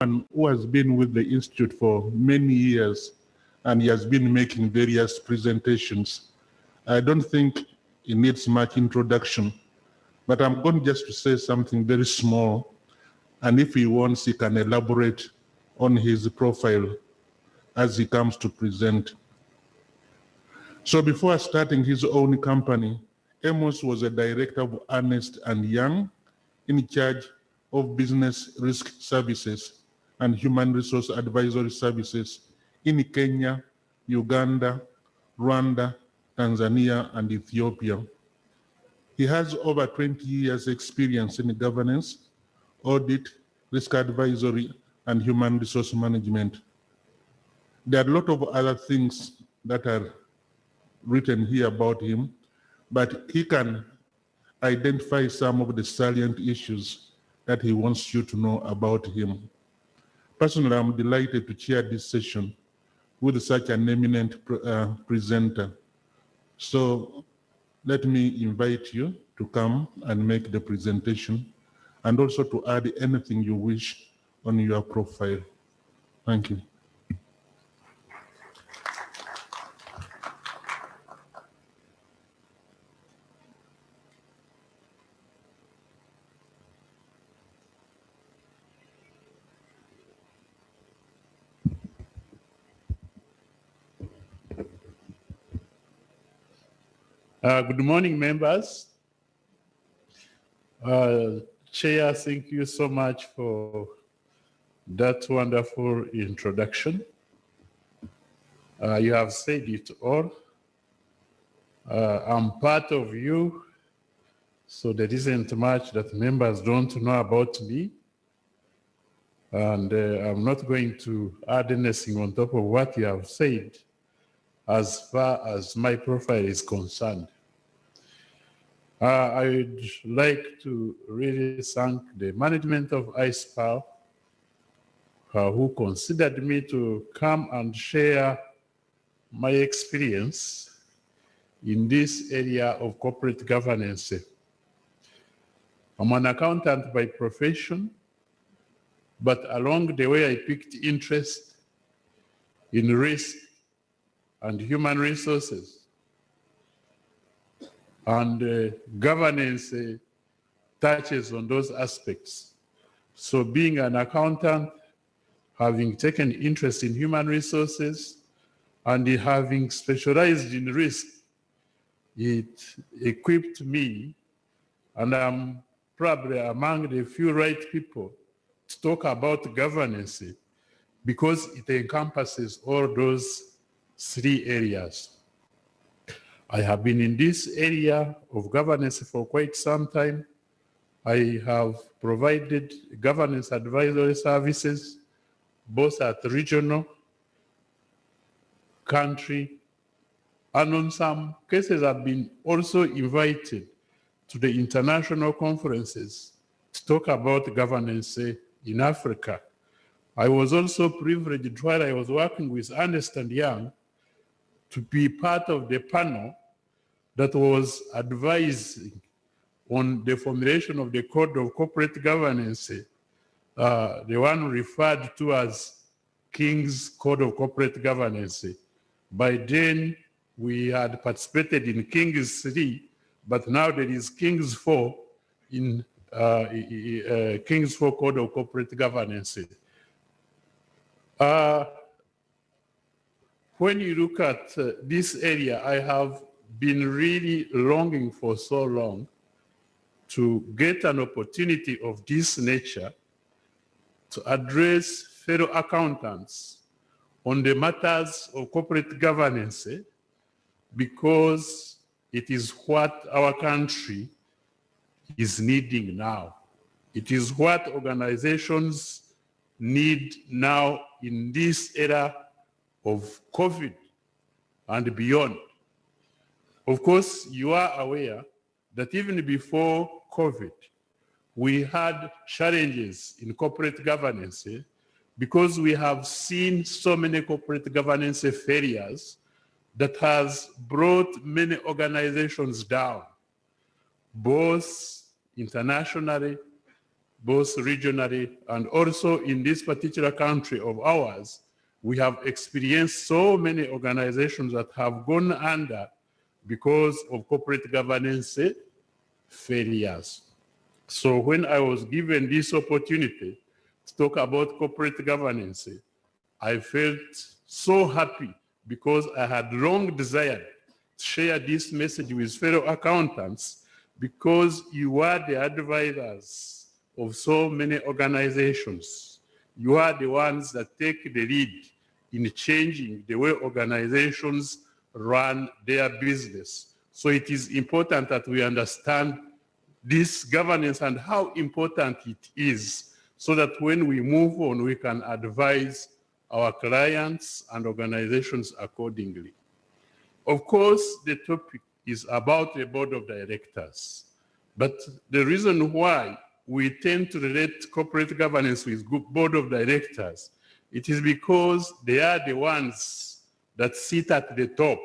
who has been with the Institute for many years, and he has been making various presentations. I don't think he needs much introduction, but I'm going just to say something very small, and if he wants, he can elaborate on his profile as he comes to present. So before starting his own company, Amos was a director of Ernst & Young, in charge of business risk services and human resource advisory services in Kenya, Uganda, Rwanda, Tanzania, and Ethiopia. He has over 20 years experience in governance, audit, risk advisory, and human resource management. There are a lot of other things that are written here about him, but he can identify some of the salient issues that he wants you to know about him. Personally, I'm delighted to chair this session with such an eminent presenter. So let me invite you to come and make the presentation, and also to add anything you wish on your profile. Thank you. Good morning, members. Chair, thank you so much for that wonderful introduction. You have said it all. I'm part of you, so there isn't much that members don't know about me. And I'm not going to add anything on top of what you have said as far as my profile is concerned. I'd like to really thank the management of ICPAU who considered me to come and share my experience in this area of corporate governance. I'm an accountant by profession, but along the way I picked interest in risk and human resources. And governance touches on those aspects. So being an accountant, having taken interest in human resources, and having specialized in risk, it equipped me, and I'm probably among the few right people to talk about governance, because it encompasses all those three areas. I have been in this area of governance for quite some time. I have provided governance advisory services, both at regional, country, and in some cases I've been also invited to the international conferences to talk about governance in Africa. I was also privileged while I was working with Ernst & Young to be part of the panel that was advising on the formulation of the Code of Corporate Governance, the one referred to as King's Code of Corporate Governance. By then, we had participated in King's 3, but now there is King's 4 in King's 4 Code of Corporate Governance. When you look at this area, I have been really longing for so long to get an opportunity of this nature to address fellow accountants on the matters of corporate governance, because it is what our country is needing now. It is what organizations need now in this era of COVID and beyond. Of course, you are aware that even before COVID, we had challenges in corporate governance because we have seen so many corporate governance failures that has brought many organizations down, both internationally both regionally and also in this particular country of ours, we have experienced so many organizations that have gone under because of corporate governance failures. So when I was given this opportunity to talk about corporate governance, I felt so happy because I had long desired to share this message with fellow accountants, because you are the advisors of so many organizations. You are the ones that take the lead in changing the way organizations run their business. So it is important that we understand this governance and how important it is, so that when we move on, we can advise our clients and organizations accordingly. Of course, the topic is about the board of directors, but the reason why we tend to relate corporate governance with board of directors, it is because they are the ones that sit at the top.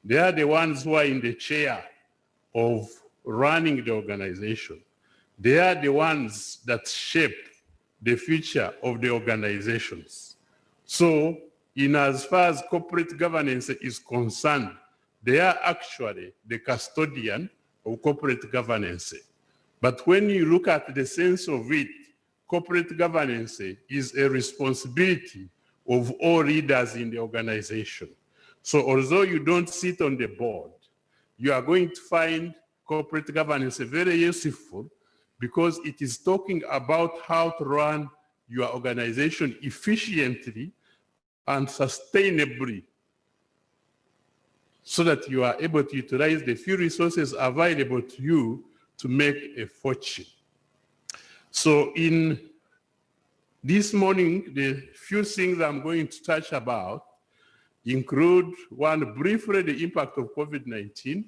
They are the ones who are in the chair of running the organization. They are the ones that shape the future of the organizations. So, in as far as corporate governance is concerned, they are actually the custodian of corporate governance. But when you look at the sense of it, corporate governance is a responsibility of all leaders in the organization. So although you don't sit on the board, you are going to find corporate governance very useful, because it is talking about how to run your organization efficiently and sustainably, so that you are able to utilize the few resources available to you to make a fortune. So in this morning, the few things I'm going to touch about include, one, briefly the impact of COVID-19.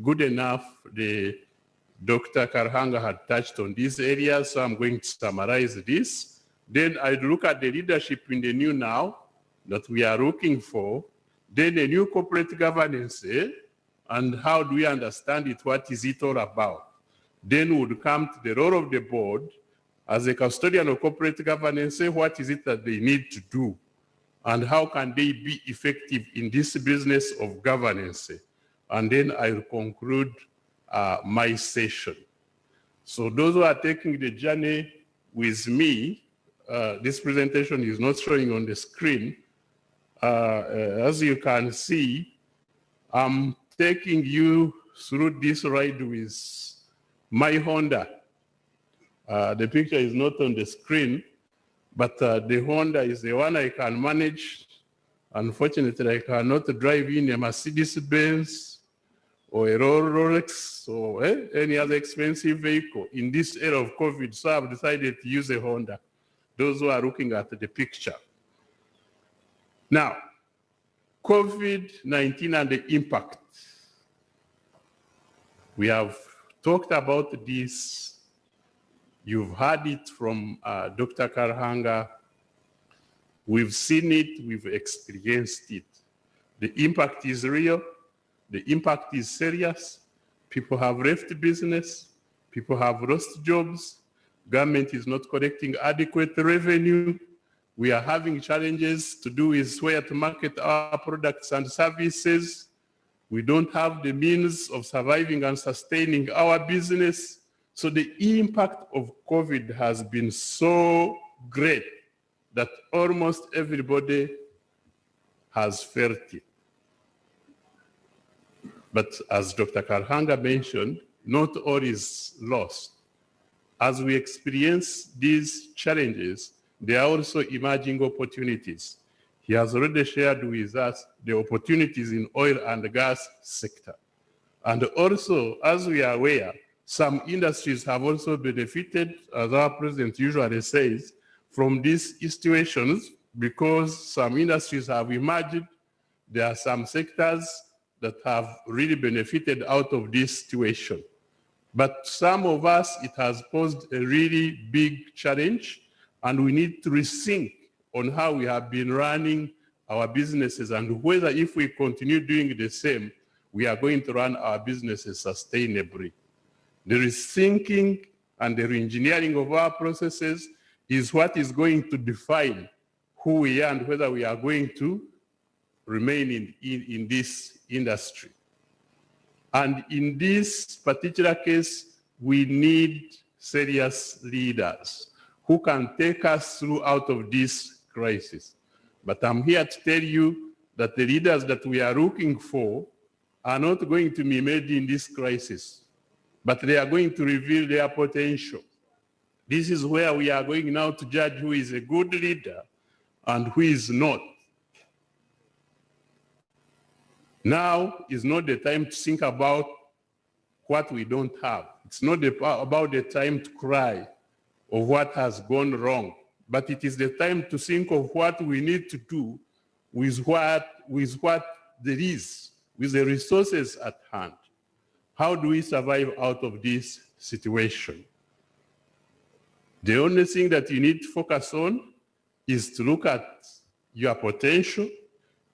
Good enough, Dr. Karhanga had touched on these areas, so I'm going to summarize this. Then I'd look at the leadership in the new now that we are looking for, then the new corporate governance, and how do we understand it, what is it all about? Then would come to the role of the board as a custodian of corporate governance, what is it that they need to do, and how can they be effective in this business of governance? And then I'll conclude my session. So those who are taking the journey with me, this presentation is not showing on the screen. As you can see, I'm taking you through this ride with my Honda. The picture is not on the screen, but the Honda is the one I can manage. Unfortunately, I cannot drive in a Mercedes-Benz or a Rolex or any other expensive vehicle in this era of COVID, so I've decided to use a Honda. Those who are looking at the picture. Now, COVID-19 and the impact. We have talked about this. You've heard it from Dr. Karhanga. We've seen it, we've experienced it. The impact is real. The impact is serious. People have left business. People have lost jobs. Government is not collecting adequate revenue. We are having challenges to do with where to market our products and services. We don't have the means of surviving and sustaining our business. So the impact of COVID has been so great that almost everybody has felt it. But as Dr. Karhanga mentioned, not all is lost. As we experience these challenges, there are also emerging opportunities. He has already shared with us the opportunities in oil and gas sector. And also, as we are aware, some industries have also benefited, as our president usually says, from these situations, because some industries have emerged. There are some sectors that have really benefited out of this situation. But some of us, it has posed a really big challenge, and we need to rethink on how we have been running our businesses and whether if we continue doing the same, we are going to run our businesses sustainably. The rethinking and the re-engineering of our processes is what is going to define who we are and whether we are going to remain in this industry. And in this particular case, we need serious leaders who can take us through out of this crisis. But I'm here to tell you that the leaders that we are looking for are not going to be made in this crisis, but they are going to reveal their potential. This is where we are going now to judge who is a good leader and who is not. Now is not the time to think about what we don't have. It's not about the time to cry of what has gone wrong, but it is the time to think of what we need to do with what there is, with the resources at hand. How do we survive out of this situation? The only thing that you need to focus on is to look at your potential,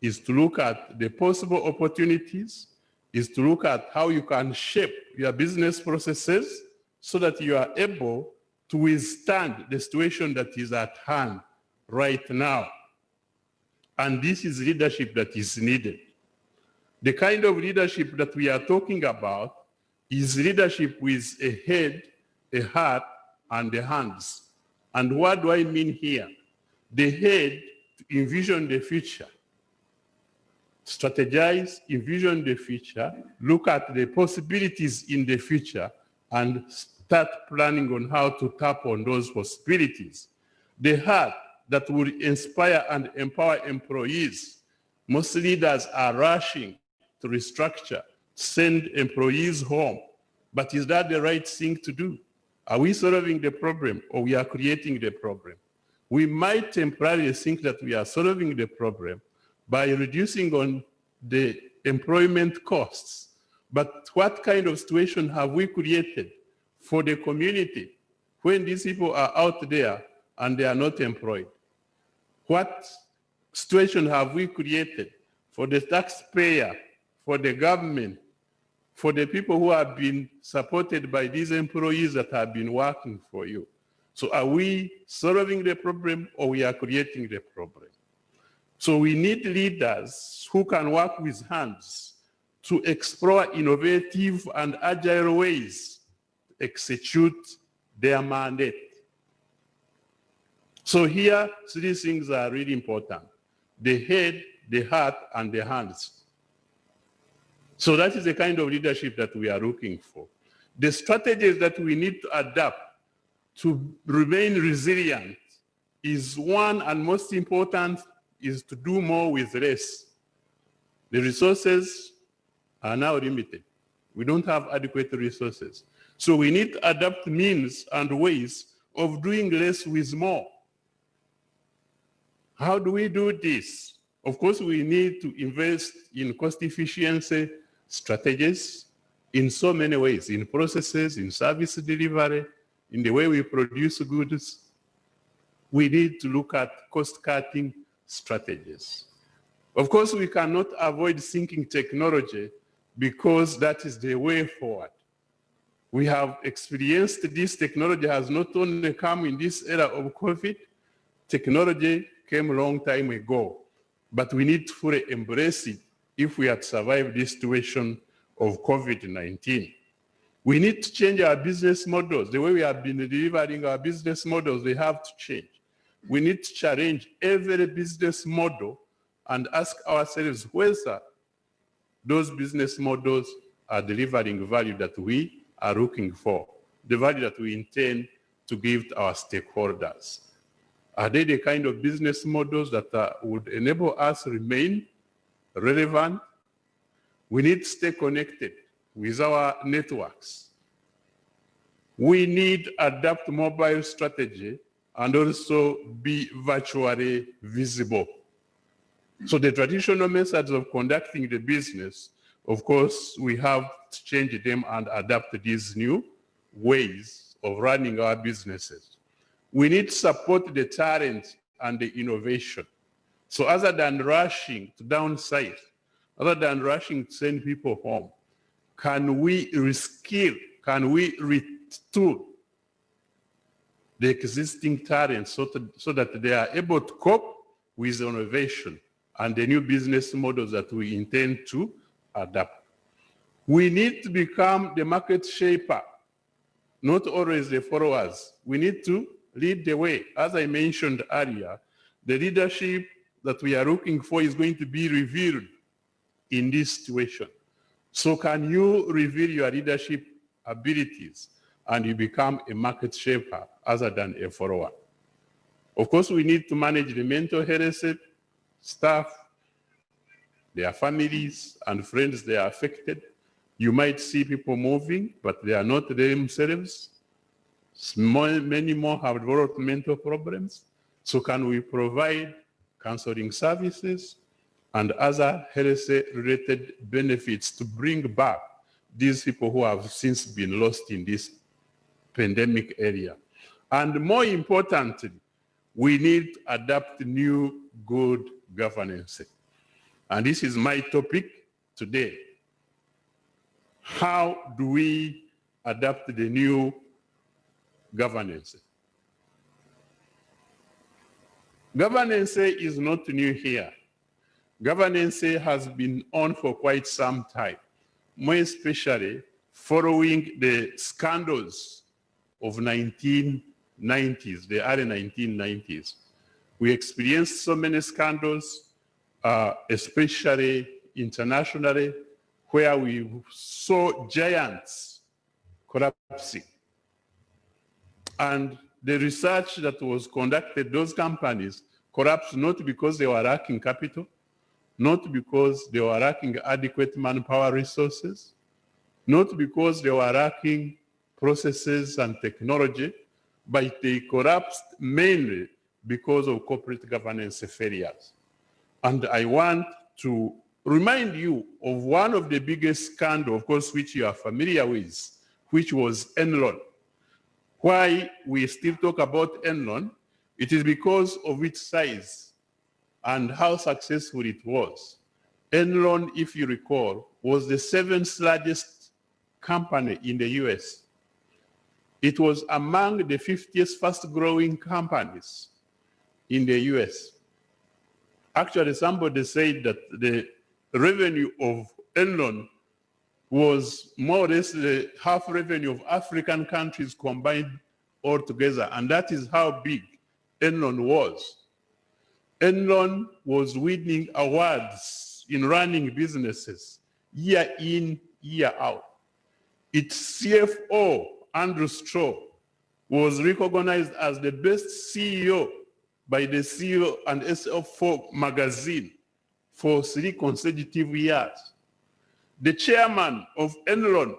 is to look at the possible opportunities, is to look at how you can shape your business processes so that you are able to withstand the situation that is at hand right now. And this is leadership that is needed. The kind of leadership that we are talking about is leadership with a head, a heart, and the hands. And what do I mean here? The head, to envision the future. Strategize, envision the future, look at the possibilities in the future, and start planning on how to tap on those possibilities. The heart that will inspire and empower employees. Most leaders are rushing to restructure, send employees home. But is that the right thing to do? Are we solving the problem or we are creating the problem? We might temporarily think that we are solving the problem by reducing on the employment costs. But what kind of situation have we created for the community when these people are out there and they are not employed? What situation have we created for the taxpayer, for the government, for the people who have been supported by these employees that have been working for you? So are we solving the problem or we are creating the problem? So we need leaders who can work with hands to explore innovative and agile ways to execute their mandate. So here, three things are really important: the head, the heart, and the hands. So that is the kind of leadership that we are looking for. The strategies that we need to adapt to remain resilient is one, and most important is to do more with less. The resources are now limited. We don't have adequate resources. So we need to adapt means and ways of doing less with more. How do we do this? Of course, we need to invest in cost efficiency strategies in so many ways, in processes, in service delivery, in the way we produce goods. We need to look at cost-cutting strategies. Of course, we cannot avoid thinking technology because that is the way forward. We have experienced this. Technology has not only come in this era of COVID, technology came a long time ago, but we need to fully embrace it if we are to survive this situation of COVID-19. We need to change our business models. The way we have been delivering our business models, they have to change. We need to challenge every business model and ask ourselves whether those business models are delivering value that we are looking for, the value that we intend to give to our stakeholders. Are they the kind of business models that would enable us to remain relevant? We need to stay connected with our networks. We need to adapt mobile strategy and also be virtually visible. So the traditional methods of conducting the business, of course, we have to change them and adapt these new ways of running our businesses. We need to support the talent and the innovation. So other than rushing to downsize, other than rushing to send people home, can we reskill, can we retool the existing talents so that they are able to cope with innovation and the new business models that we intend to adapt. We need to become the market shaper, not always the followers. We need to lead the way. As I mentioned earlier, the leadership that we are looking for is going to be revealed in this situation. So can you reveal your leadership abilities and you become a market shaper other than a follower? Of course, we need to manage the mental health staff, their families and friends they are affected. You might see people moving, but they are not themselves. Many more have developed mental problems. So can we provide counseling services and other health-related benefits to bring back these people who have since been lost in this pandemic area? And more importantly, we need to adapt new good governance. And this is my topic today. How do we adapt the new governance? Governance is not new here. Governance has been on for quite some time, more especially following the scandals of 1990s, the early 1990s. We experienced so many scandals, especially internationally, where we saw giants collapsing. And the research that was conducted, those companies collapsed not because they were lacking capital, not because they were lacking adequate manpower resources, not because they were lacking processes and technology, but they collapsed mainly because of corporate governance failures. And I want to remind you of one of the biggest scandals, of course, which you are familiar with, which was Enron. Why we still talk about Enron, it is because of its size and how successful it was. Enron, if you recall, was the 7th largest company in the US. It was among the 50th fast growing companies in the US. Actually, somebody said that the revenue of Enron was more or less the half revenue of African countries combined all together. And that is how big Enron was. Enron was winning awards in running businesses year in, year out. Its CFO, Andrew Straw, was recognized as the best CEO by the CEO and SF4 magazine for 3 consecutive years. The chairman of Enron,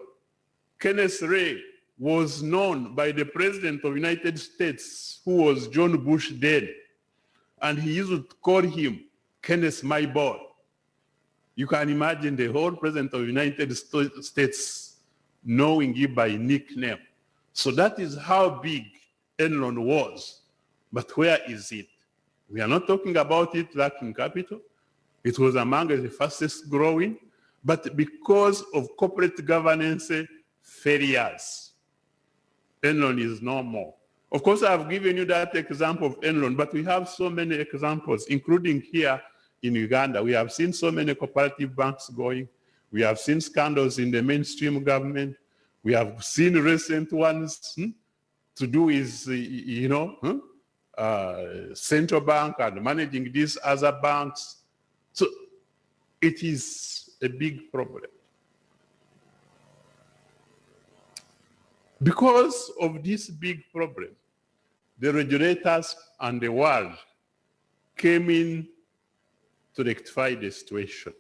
Kenneth Ray, was known by the President of the United States, who was John Bush then, and he used to call him Kenneth My Boy. You can imagine the whole President of the United States knowing him by nickname. So that is how big Enron was. But where is it? We are not talking about it lacking capital. It was among the fastest growing, but because of corporate governance failures, Enron is no more. Of course, I've given you that example of Enron, but we have so many examples, including here in Uganda. We have seen so many cooperative banks going. We have seen scandals in the mainstream government. We have seen recent ones to do with, central bank and managing these other banks. So it is a big problem. Because of this big problem, the regulators and the world came in to rectify the situation.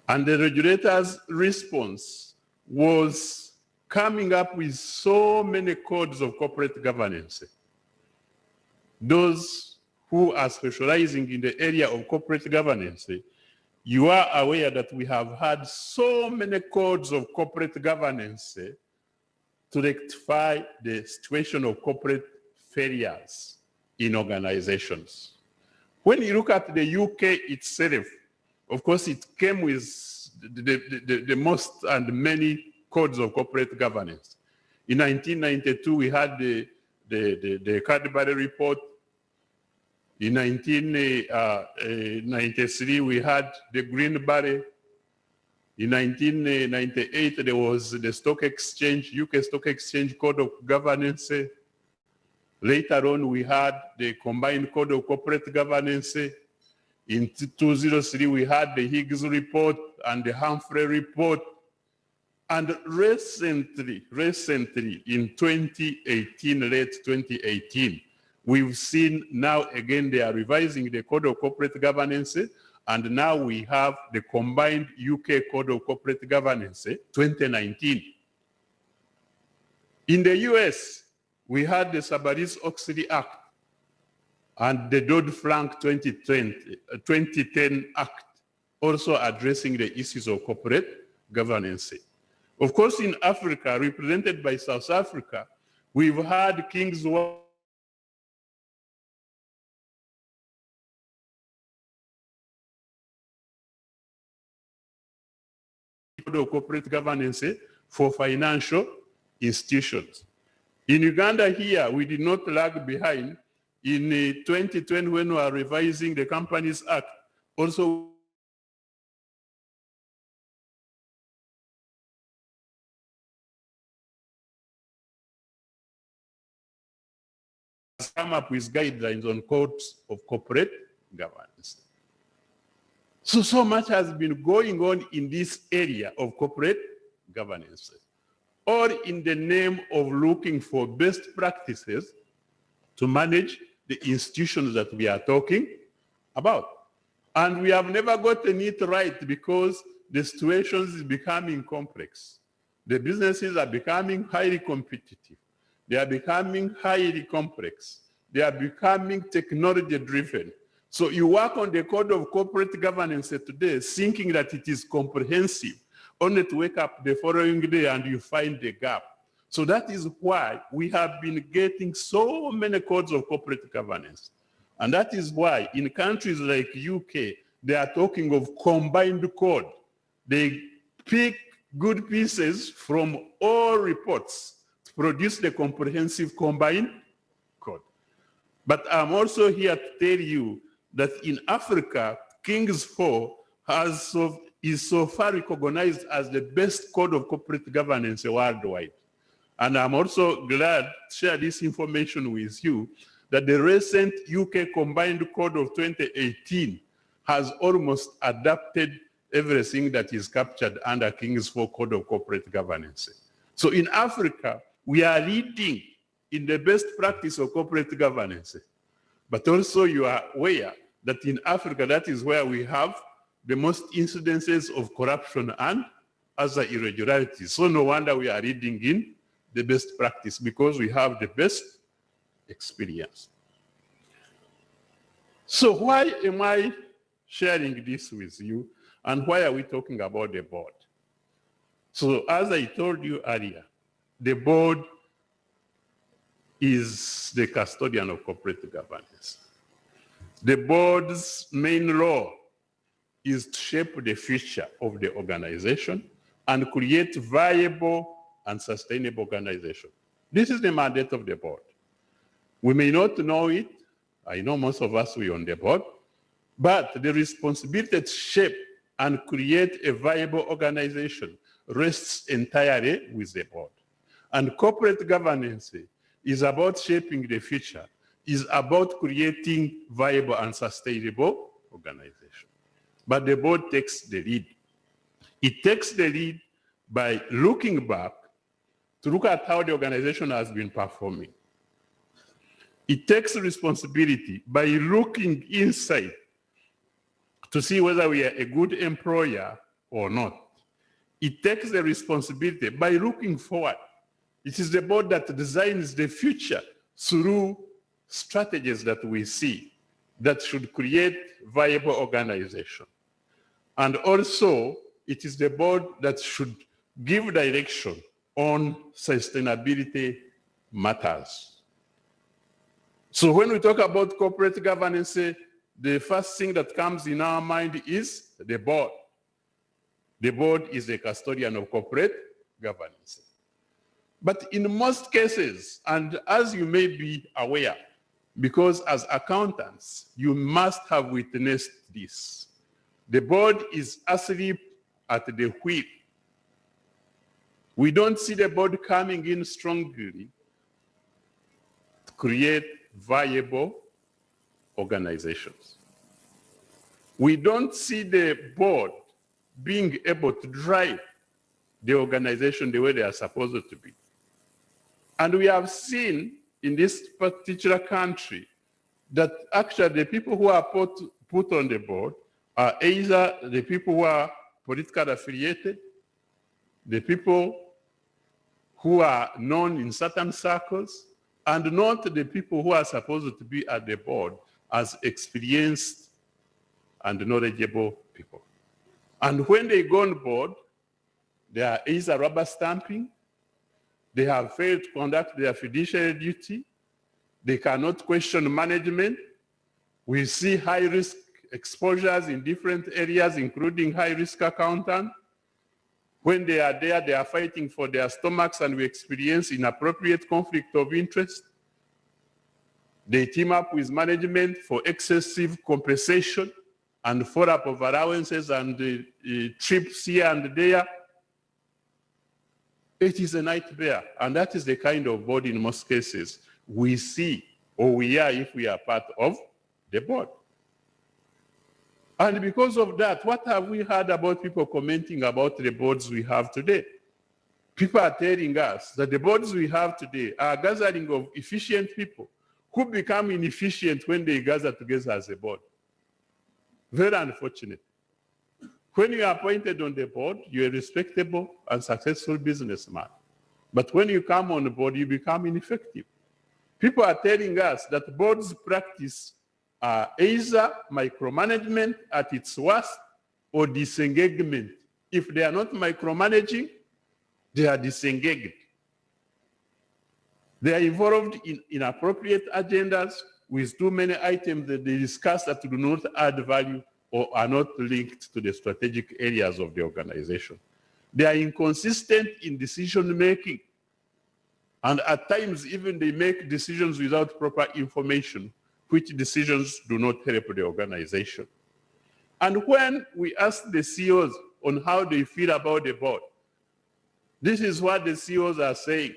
And the regulators' response was coming up with so many codes of corporate governance. Those who are specializing in the area of corporate governance, you are aware that we have had so many codes of corporate governance to rectify the situation of corporate failures in organizations. When you look at the UK itself, of course, it came with the most and many codes of corporate governance. In 1992, we had the the Cadbury report. In 1993, we had the Greenberry. In 1998, there was the stock exchange, UK Stock Exchange Code of Governance. Later on, we had the Combined Code of Corporate Governance. In 2003, we had the Higgs report and the Humphrey report. And recently, in 2018, late 2018, we've seen now again they are revising the Code of Corporate Governance, and now we have the combined UK Code of Corporate Governance 2019. In the US, we had the Sarbanes-Oxley Act and the Dodd-Frank 2010 Act, also addressing the issues of corporate governance. Of course, in Africa, represented by South Africa, we've had King's Code of Corporate Governance for financial institutions. In Uganda here, we did not lag behind. In 2020, when we are revising the Companies Act, also come up with guidelines on codes of corporate governance. So much has been going on in this area of corporate governance, all in the name of looking for best practices to manage the institutions that we are talking about. And we have never gotten it right because the situation is becoming complex. The businesses are becoming highly competitive. They are becoming highly complex. They are becoming technology driven. So you work on the Code of Corporate Governance today thinking that it is comprehensive, only to wake up the following day and you find the gap. So that is why we have been getting so many codes of corporate governance. And that is why in countries like UK, they are talking of combined code. They pick good pieces from all reports to produce the comprehensive combined code. But I'm also here to tell you that in Africa, King's 4 is so far recognized as the best code of corporate governance worldwide. And I'm also glad to share this information with you that the recent UK Combined Code of 2018 has almost adapted everything that is captured under King's 4 Code of Corporate Governance. So in Africa, we are leading in the best practice of corporate governance. But also you are aware that in Africa, that is where we have the most incidences of corruption and other irregularities. So no wonder we are leading in the best practice because we have the best experience. So why am I sharing this with you and why are we talking about the board? So as I told you earlier, the board is the custodian of corporate governance. The board's main role is to shape the future of the organization and create viable and sustainable organization. This is the mandate of the board. We may not know it. I know most of us are on the board, but the responsibility to shape and create a viable organization rests entirely with the board. And corporate governance is about shaping the future, is about creating viable and sustainable organization. But the board takes the lead. It takes the lead by looking back to look at how the organization has been performing. It takes responsibility by looking inside to see whether we are a good employer or not. It takes the responsibility by looking forward. It is the board that designs the future through strategies that we see that should create viable organization. And also, it is the board that should give direction on sustainability matters. So when we talk about corporate governance, the first thing that comes in our mind is the board. The board is the custodian of corporate governance. But in most cases, and as you may be aware, because as accountants, you must have witnessed this. The board is asleep at the wheel. We don't see the board coming in strongly to create viable organizations. We don't see the board being able to drive the organization the way they are supposed to be. And we have seen in this particular country that actually the people who are put on the board are either the people who are politically affiliated, the people who are known in certain circles, and not the people who are supposed to be at the board as experienced and knowledgeable people. And when they go on board, there is a rubber stamping. They have failed to conduct their fiduciary duty. They cannot question management. We see high-risk exposures in different areas, including high-risk accountant. When they are there, they are fighting for their stomachs, and we experience inappropriate conflict of interest. They team up with management for excessive compensation and follow-up of allowances and trips here and there. It is a nightmare, and that is the kind of board in most cases we see, or we are if we are part of the board. And because of that, what have we heard about people commenting about the boards we have today? People are telling us that the boards we have today are a gathering of efficient people who become inefficient when they gather together as a board. Very unfortunate. When you are appointed on the board, you're a respectable and successful businessman. But when you come on the board, you become ineffective. People are telling us that boards practice either micromanagement at its worst or disengagement. If they are not micromanaging, they are disengaged. They are involved in inappropriate agendas with too many items that they discuss that do not add value or are not linked to the strategic areas of the organization. They are inconsistent in decision-making. And at times, even they make decisions without proper information, which decisions do not help the organization. And when we ask the CEOs on how they feel about the board, this is what the CEOs are saying,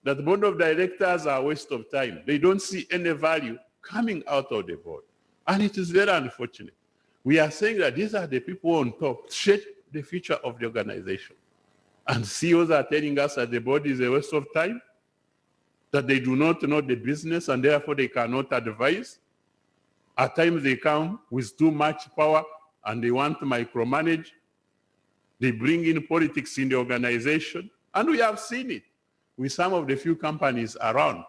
that the board of directors are a waste of time. They don't see any value coming out of the board. And it is very unfortunate. We are saying that these are the people on top, shape the future of the organization. And CEOs are telling us that the board is a waste of time, that they do not know the business and therefore they cannot advise. At times they come with too much power and they want to micromanage. They bring in politics in the organization. And we have seen it with some of the few companies around.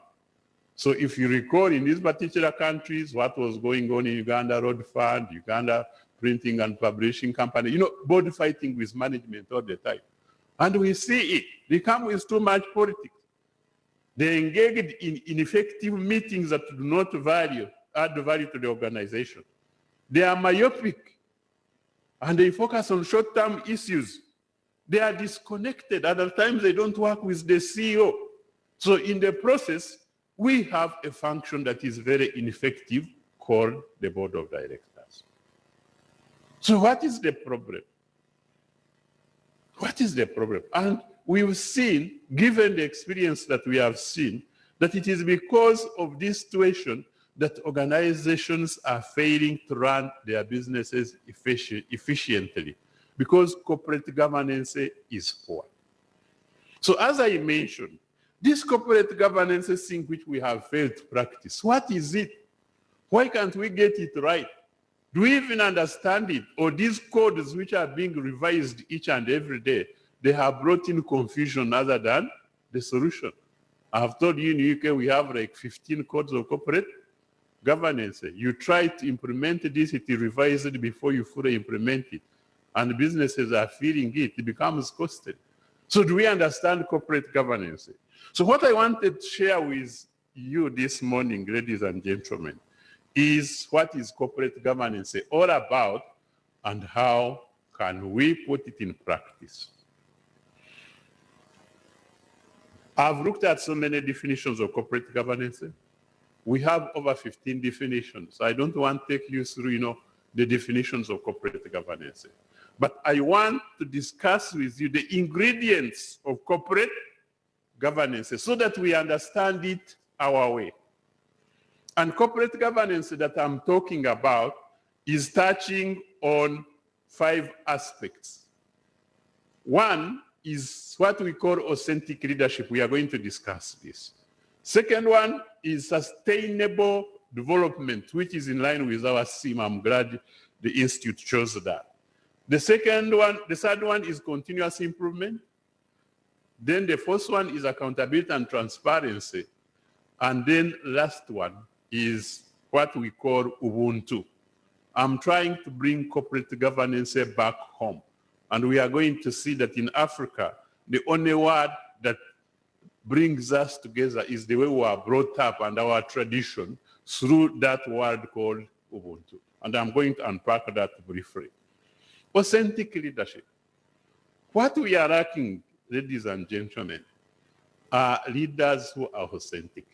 So if you recall in these particular countries, what was going on in Uganda Road Fund, Uganda Printing and Publishing Company, board fighting with management all the time. And we see it. They come with too much politics. They engaged in ineffective meetings that do not add value to the organization. They are myopic, and they focus on short-term issues. They are disconnected. At times, they don't work with the CEO. So in the process, we have a function that is very ineffective called the board of directors. So what is the problem? What is the problem? And we've seen, given the experience that we have seen, that it is because of this situation that organizations are failing to run their businesses efficiently, because corporate governance is poor. So as I mentioned, this corporate governance thing which we have failed to practice, what is it? Why can't we get it right? Do we even understand it? Or these codes which are being revised each and every day, they have brought in confusion other than the solution. I have told you in the UK we have like 15 codes of corporate governance. You try to implement this, it is revised before you fully implement it. And businesses are feeling it, it becomes costly. So do we understand corporate governance? So what I wanted to share with you this morning, ladies and gentlemen, is what is corporate governance all about and how can we put it in practice. I've looked at so many definitions of corporate governance. We have over 15 definitions. I don't want to take you through, the definitions of corporate governance. But I want to discuss with you the ingredients of corporate governance so that we understand it our way. And corporate governance that I'm talking about is touching on 5 aspects. One is what we call authentic leadership. We are going to discuss this. Second one is sustainable development, which is in line with our theme. I'm glad the Institute chose that. The third one is continuous improvement. Then the fourth one is accountability and transparency. And then last one is what we call Ubuntu. I'm trying to bring corporate governance back home. And we are going to see that in Africa, the only word that brings us together is the way we are brought up and our tradition through that word called Ubuntu. And I'm going to unpack that briefly. Authentic leadership. What we are lacking, ladies and gentlemen, are leaders who are authentic.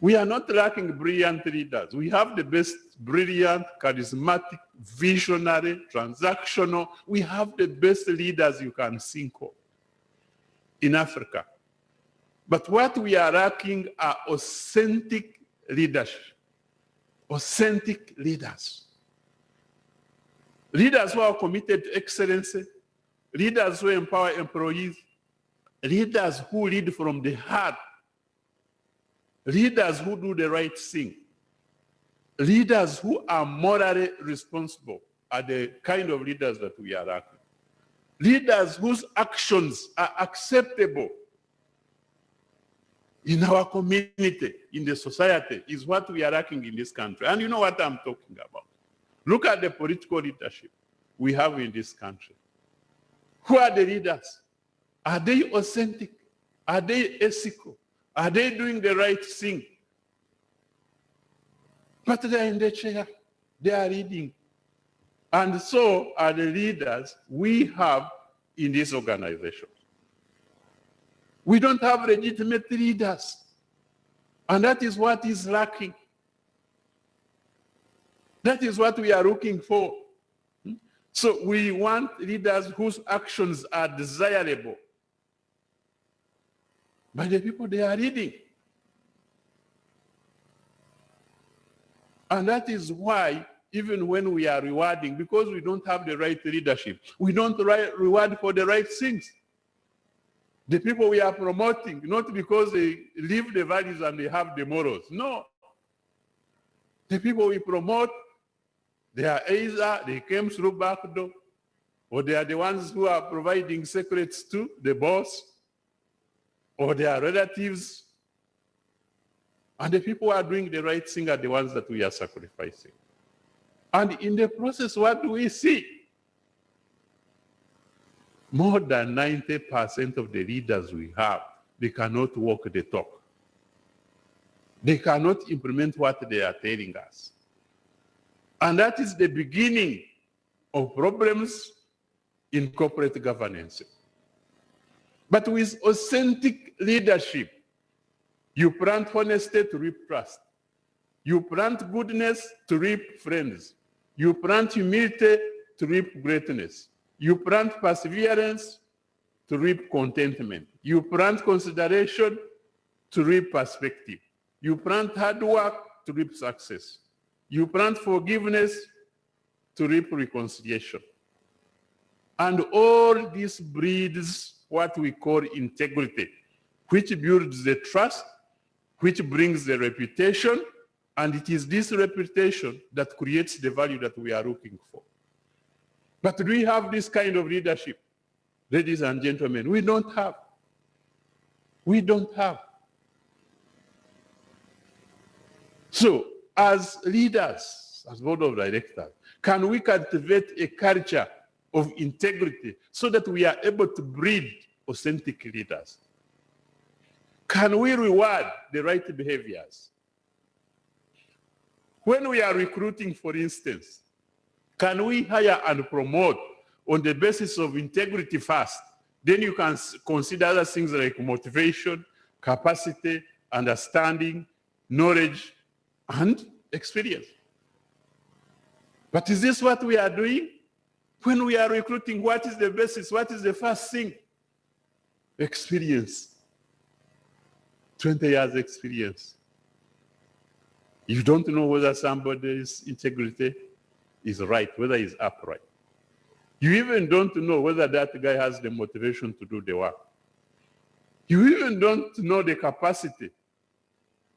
We are not lacking brilliant leaders. We have the best brilliant, charismatic, visionary, transactional. We have the best leaders you can think of in Africa. But what we are lacking are authentic leadership, authentic leaders. Leaders who are committed to excellence, leaders who empower employees, leaders who lead from the heart, leaders who do the right thing, leaders who are morally responsible are the kind of leaders that we are lacking. Leaders whose actions are acceptable in our community, in the society, is what we are lacking in this country. And you know what I'm talking about. Look at the political leadership we have in this country. Who are the leaders? Are they authentic? Are they ethical? Are they doing the right thing? But they are in the chair. They are leading. And so are the leaders we have in this organization. We don't have legitimate leaders. And that is what is lacking. That is what we are looking for. So we want leaders whose actions are desirable by the people they are leading. And that is why, even when we are rewarding, because we don't have the right leadership, we don't reward for the right things. The people we are promoting, not because they live the values and they have the morals. No. The people we promote, they are either they came through back door, or they are the ones who are providing secrets to the boss, or they are relatives. And the people who are doing the right thing are the ones that we are sacrificing. And in the process, what do we see? More than 90% of the leaders we have, they cannot walk the talk. They cannot implement what they are telling us. And that is the beginning of problems in corporate governance. But with authentic leadership, you plant honesty to reap trust. You plant goodness to reap friends. You plant humility to reap greatness. You plant perseverance to reap contentment. You plant consideration to reap perspective. You plant hard work to reap success. You plant forgiveness to reap reconciliation. And all this breeds what we call integrity, which builds the trust, which brings the reputation, and it is this reputation that creates the value that we are looking for. But do we have this kind of leadership? Ladies and gentlemen, we don't have. We don't have. So, as leaders, as board of directors, can we cultivate a culture of integrity so that we are able to breed authentic leaders? Can we reward the right behaviors? When we are recruiting, for instance, can we hire and promote on the basis of integrity first Then you can consider other things like motivation, capacity, understanding, knowledge, and experience. But is this what we are doing? When we are recruiting, what is the basis? What is the first thing? Experience. 20 years experience. You don't know whether somebody's integrity is right, whether he's upright. You even don't know whether that guy has the motivation to do the work. You even don't know the capacity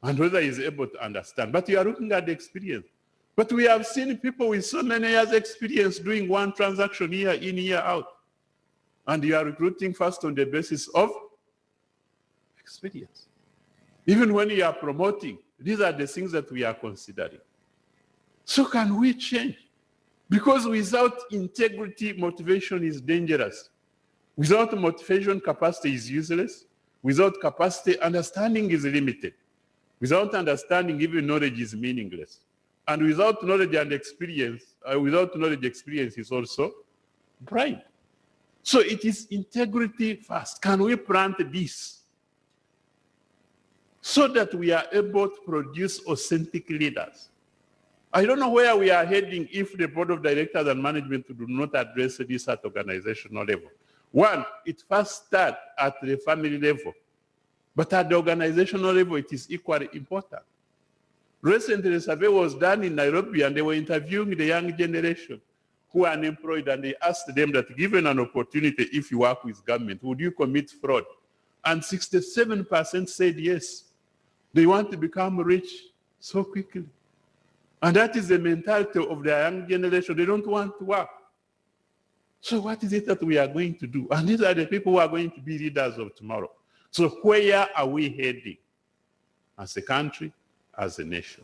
and whether he's able to understand. But you are looking at the experience. But we have seen people with so many years experience doing one transaction year in, year out. And you are recruiting first on the basis of experience. Even when you are promoting, these are the things that we are considering. So can we change? Because without integrity, motivation is dangerous. Without motivation, capacity is useless. Without capacity, understanding is limited. Without understanding, even knowledge is meaningless. And without knowledge and experience, experience is also blind. So it is integrity first. Can we plant this so that we are able to produce authentic leaders? I don't know where we are heading if the board of directors and management do not address this at organizational level. One, it first starts at the family level, but at the organizational level, it is equally important. Recently, a survey was done in Nairobi, and they were interviewing the young generation who are unemployed, and they asked them that given an opportunity, if you work with government, would you commit fraud? And 67% said yes. They want to become rich so quickly. And that is the mentality of the young generation. They don't want to work. So what is it that we are going to do? And these are the people who are going to be leaders of tomorrow. So where are we heading as a country, as a nation?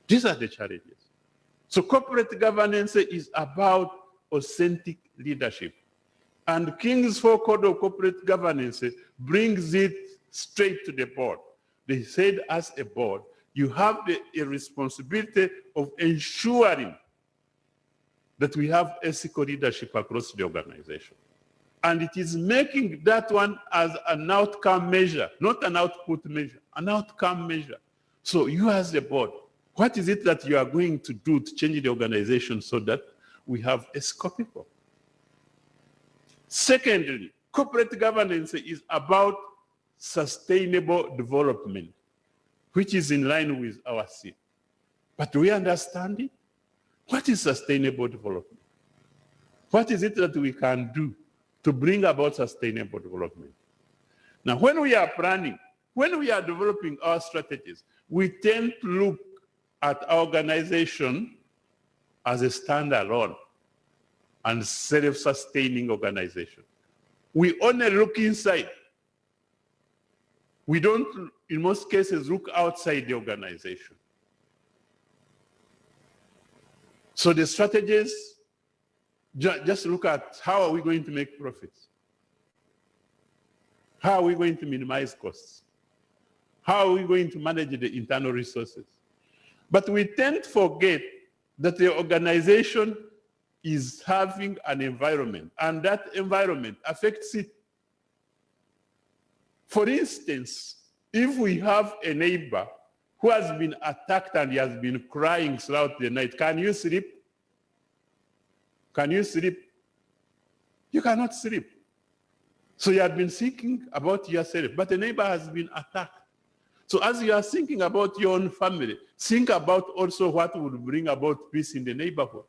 These are the challenges. So corporate governance is about authentic leadership. And King's 4 Code of Corporate Governance brings it straight to the board. They said as a board, you have a responsibility of ensuring that we have ethical leadership across the organization. And it is making that one as an outcome measure, not an output measure, an outcome measure. So you as a board, what is it that you are going to do to change the organization so that we have ethical people? Secondly, corporate governance is about sustainable development, which is in line with our theme. But do we understand it? What is sustainable development? What is it that we can do to bring about sustainable development? Now, when we are planning, when we are developing our strategies, we tend to look at our organization as a standalone and self-sustaining organization. We only look inside. We don't, in most cases, look outside the organization. So the strategies, just look at how are we going to make profits? How are we going to minimize costs? How are we going to manage the internal resources? But we tend to forget that the organization is having an environment, and that environment affects it. For instance, if we have a neighbor who has been attacked and he has been crying throughout the night, can you sleep? Can you sleep? You cannot sleep. So you have been thinking about yourself, but the neighbor has been attacked. So as you are thinking about your own family, think about also what would bring about peace in the neighborhood.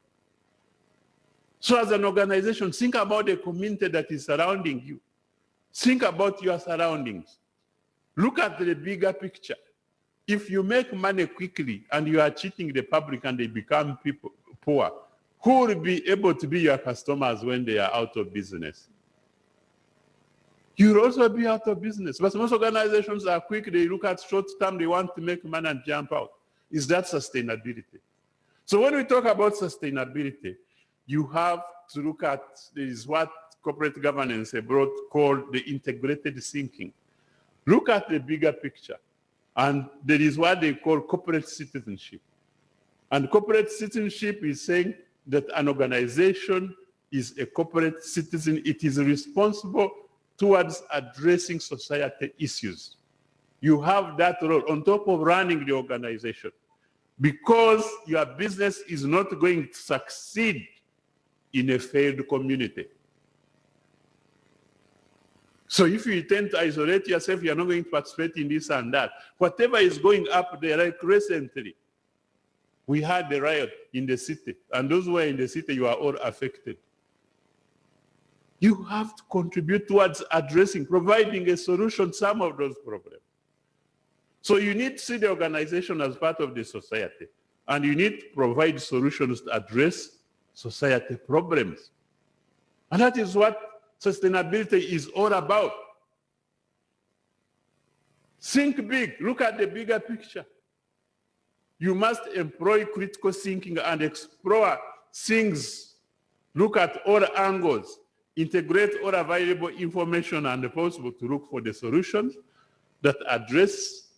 So as an organization, think about the community that is surrounding you. Think about your surroundings. Look at the bigger picture. If you make money quickly and you are cheating the public and they become poor, who will be able to be your customers when they are out of business? You'll also be out of business. But most organizations are quick. They look at short term. They want to make money and jump out. Is that sustainability? So when we talk about sustainability, you have to look at, this is what corporate governance abroad called the integrated thinking. Look at the bigger picture. And there is what they call corporate citizenship. And corporate citizenship is saying that an organization is a corporate citizen. It is responsible towards addressing society issues. You have that role on top of running the organization, because your business is not going to succeed in a failed community. So if you tend to isolate yourself, you're not going to participate in this and that. Whatever is going up there, like recently, we had the riot in the city, and those who are in the city, you are all affected. You have to contribute towards addressing, providing a solution to some of those problems. So you need to see the organization as part of the society, and you need to provide solutions to address society problems. And that is what sustainability is all about. Think big, look at the bigger picture. You must employ critical thinking and explore things. Look at all angles, integrate all available information and possible to look for the solutions that address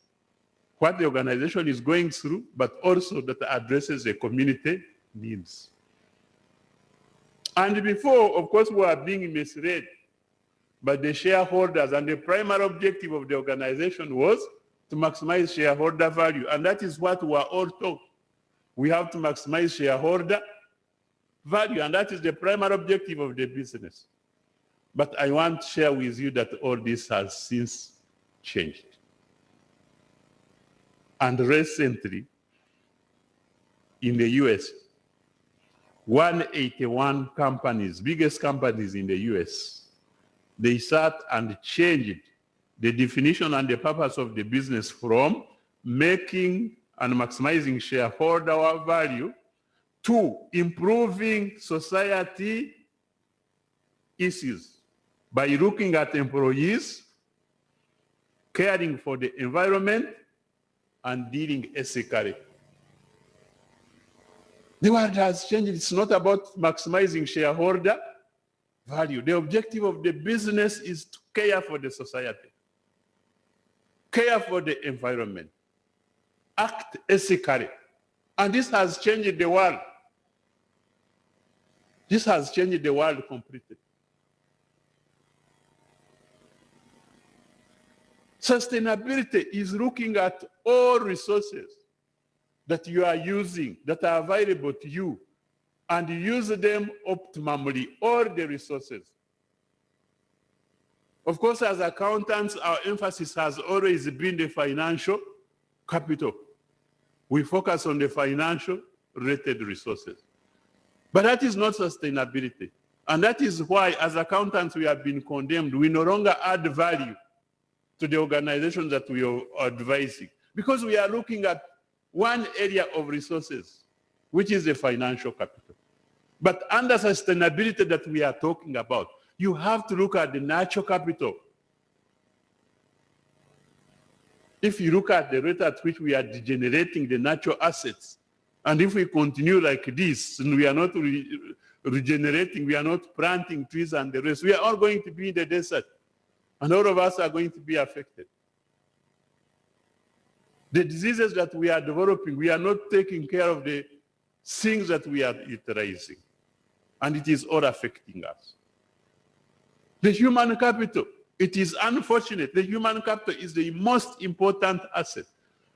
what the organization is going through, but also that addresses the community needs. And before, of course, we are being misled by the shareholders, and the primary objective of the organization was to maximize shareholder value, and that is what we are all taught. We have to maximize shareholder value, and that is the primary objective of the business. But I want to share with you that all this has since changed. And recently, in the US, 181 companies, biggest companies in the US, they sat and changed the definition and the purpose of the business from making and maximizing shareholder value to improving society issues by looking at employees, caring for the environment, and dealing ethically. The world has changed. It's not about maximizing shareholder value. The objective of the business is to care for the society, care for the environment, act ethically. And this has changed the world. This has changed the world completely. Sustainability is looking at all resources that you are using, that are available to you, and use them optimally, all the resources. Of course, as accountants, our emphasis has always been the financial capital. We focus on the financial related resources. But that is not sustainability. And that is why, as accountants, we have been condemned. We no longer add value to the organizations that we are advising, because we are looking at one area of resources, which is the financial capital. But under sustainability that we are talking about, you have to look at the natural capital. If you look at the rate at which we are degenerating the natural assets, and if we continue like this, and we are not regenerating, we are not planting trees and the rest, we are all going to be in the desert. And all of us are going to be affected. The diseases that we are developing, we are not taking care of the things that we are utilizing. And it is all affecting us. The human capital, it is unfortunate. The human capital is the most important asset.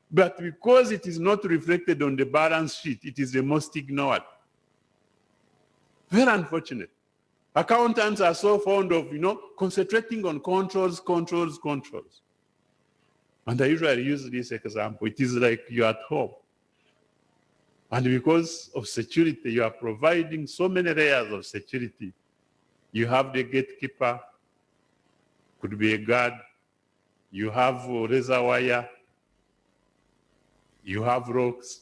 But because it is not reflected on the balance sheet, it is the most ignored. Very unfortunate. Accountants are so fond of, concentrating on controls. And I usually use this example. It is like you're at home. And because of security, you are providing so many layers of security. You have the gatekeeper, could be a guard. You have razor wire. You have locks.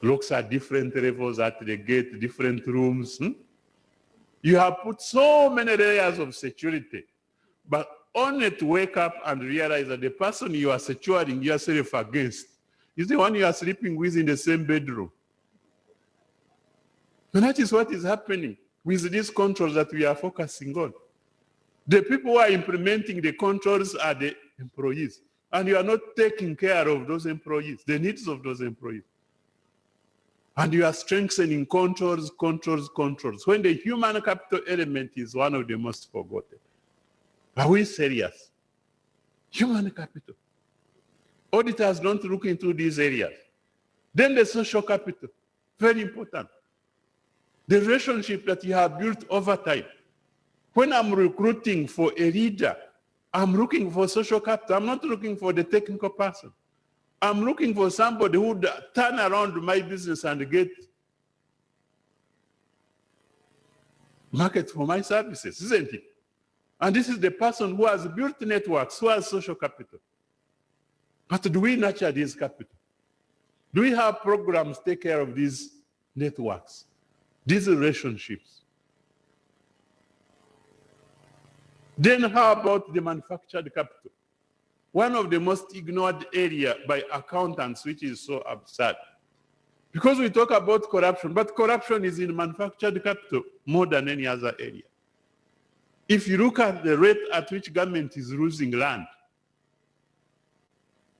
Locks at different levels at the gate, different rooms. You have put so many layers of security, but only to wake up and realize that the person you are securing yourself against is the one you are sleeping with in the same bedroom. And that is what is happening with these controls that we are focusing on. The people who are implementing the controls are the employees, and you are not taking care of those employees, the needs of those employees. And you are strengthening controls. When the human capital element is one of the most forgotten. Are we serious? Human capital. Auditors don't look into these areas. Then the social capital, very important. The relationship that you have built over time. When I'm recruiting for a leader, I'm looking for social capital. I'm not looking for the technical person. I'm looking for somebody who would turn around my business and get market for my services, isn't it? And this is the person who has built networks, who has social capital. But do we nurture this capital? Do we have programs to take care of these networks, these relationships? Then how about the manufactured capital? One of the most ignored area by accountants, which is so absurd. Because we talk about corruption, but corruption is in manufactured capital more than any other area. If you look at the rate at which government is losing land,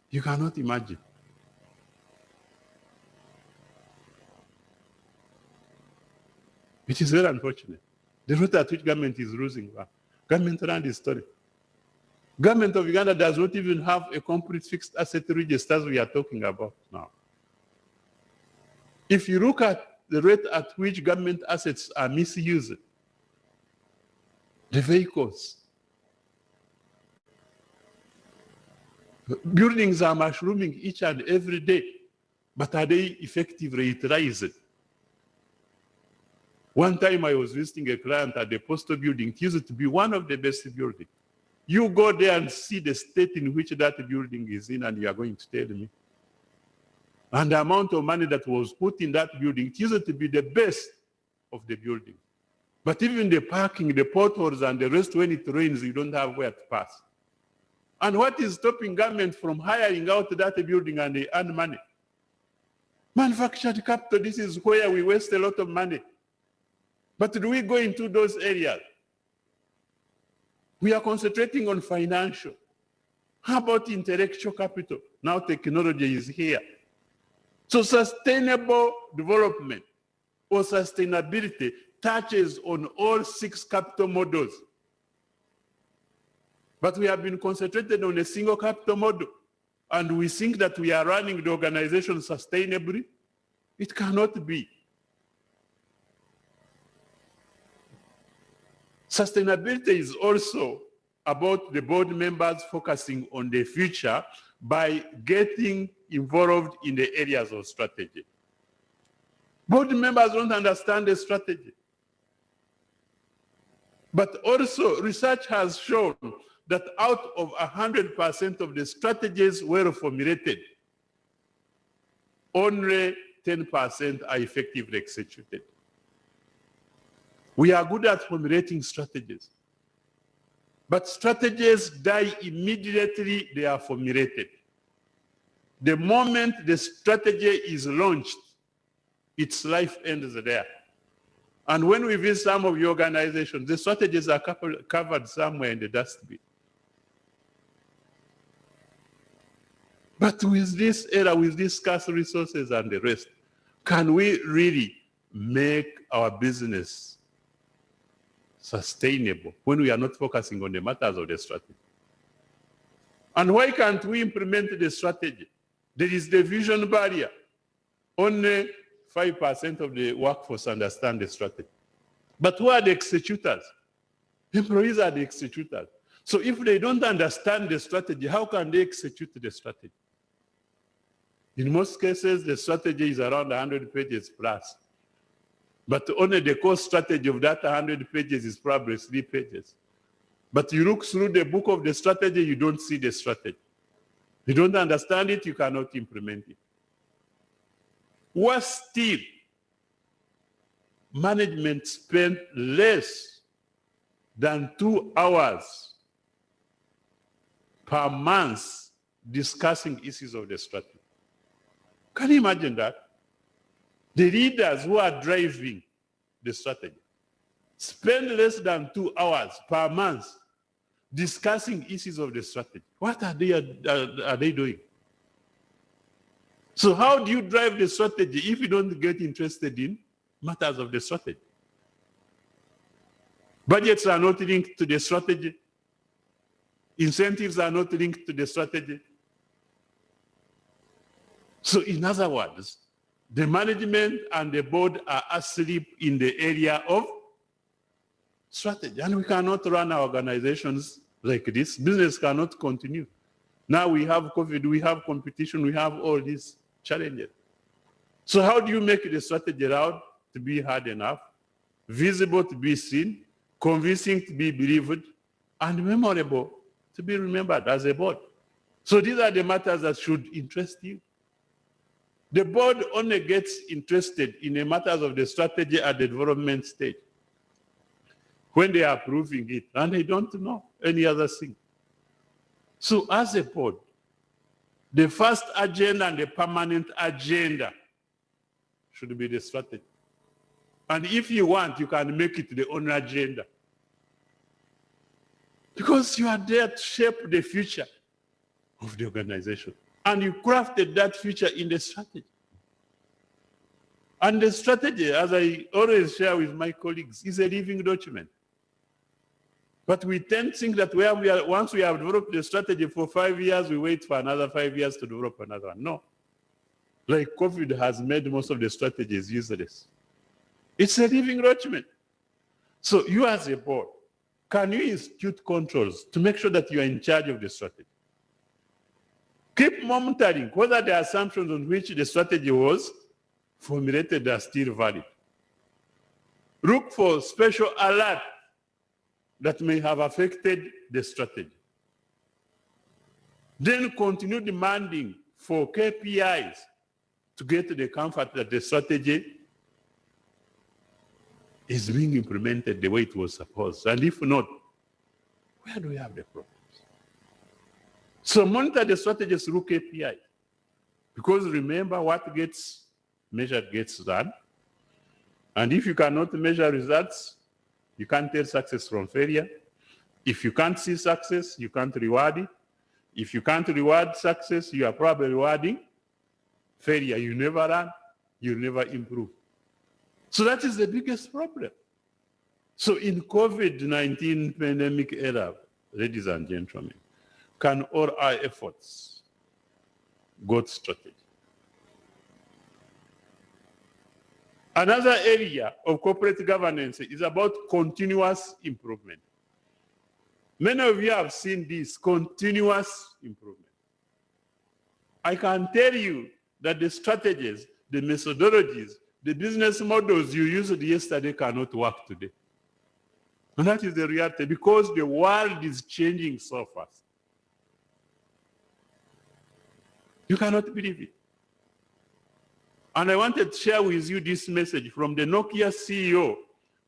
you cannot imagine. It is very unfortunate. The rate at which government is losing land. Government land is stolen. Government of Uganda does not even have a complete fixed asset register as we are talking about now. If you look at the rate at which government assets are misused, the vehicles, buildings are mushrooming each and every day, but are they effectively utilized? One time I was visiting a client at the postal building. It used to be one of the best buildings. You go there and see the state in which that building is in, and you are going to tell me. And the amount of money that was put in that building, it used to be the best of the building. But even the parking, the potholes, and the rest, when it rains, you don't have where to pass. And what is stopping government from hiring out that building and they earn money? Manufactured capital, this is where we waste a lot of money. But do we go into those areas? We are concentrating on financial. How about intellectual capital? Now technology is here. So sustainable development or sustainability touches on all 6 capital models. But we have been concentrated on a single capital model, and we think that we are running the organization sustainably. It cannot be. Sustainability is also about the board members focusing on the future by getting involved in the areas of strategy. Board members don't understand the strategy. But also research has shown that out of 100% of the strategies were formulated, only 10% are effectively executed. We are good at formulating strategies, but strategies die immediately they are formulated. The moment the strategy is launched, its life ends there. And when we visit some of your organizations, the strategies are covered somewhere in the dustbin. But with this era, with these scarce resources and the rest, can we really make our business sustainable when we are not focusing on the matters of the strategy? And why can't we implement the strategy? There is the vision barrier. Only 5% of the workforce understand the strategy. But who are the executors? Employees are the executors. So if they don't understand the strategy, how can they execute the strategy? In most cases, the strategy is around 100 pages plus. But only the core strategy of that 100 pages is probably 3 pages. But you look through the book of the strategy, you don't see the strategy. You don't understand it, you cannot implement it. Worse still, management spent less than 2 hours per month discussing issues of the strategy. Can you imagine that? The leaders who are driving the strategy spend less than 2 hours per month discussing issues of the strategy. What are they doing? So how do you drive the strategy if you don't get interested in matters of the strategy? Budgets are not linked to the strategy. Incentives are not linked to the strategy. So in other words, the management and the board are asleep in the area of strategy. And we cannot run our organizations like this. Business cannot continue. Now we have COVID, we have competition, we have all these challenges. So how do you make the strategy loud to be heard enough, visible to be seen, convincing to be believed, and memorable to be remembered as a board? So these are the matters that should interest you. The board only gets interested in the matters of the strategy at the development stage when they are approving it, and they don't know any other thing. So as a board, the first agenda and the permanent agenda should be the strategy. And if you want, you can make it the only agenda. Because you are there to shape the future of the organization. And you crafted that future in the strategy. And the strategy, as I always share with my colleagues, is a living document. But we tend to think that once we have developed the strategy for 5 years, we wait for another 5 years to develop another one. No. Like COVID has made most of the strategies useless. It's a living document. So you as a board, can you institute controls to make sure that you are in charge of the strategy? Keep monitoring whether the assumptions on which the strategy was formulated are still valid. Look for special alert that may have affected the strategy. Then continue demanding for KPIs to get the comfort that the strategy is being implemented the way it was supposed. And if not, where do we have the problems? So monitor the strategy through KPI. Because remember, what gets measured gets done. And if you cannot measure results, you can't tell success from failure. If you can't see success, you can't reward it. If you can't reward success, you are probably rewarding failure. You never learn, you never improve. So that is the biggest problem. So in COVID-19 pandemic era, ladies and gentlemen, can all our efforts go to strategy? Another area of corporate governance is about continuous improvement. Many of you have seen this continuous improvement. I can tell you that the strategies, the methodologies, the business models you used yesterday cannot work today. And that is the reality, because the world is changing so fast. You cannot believe it. And I wanted to share with you this message from the Nokia CEO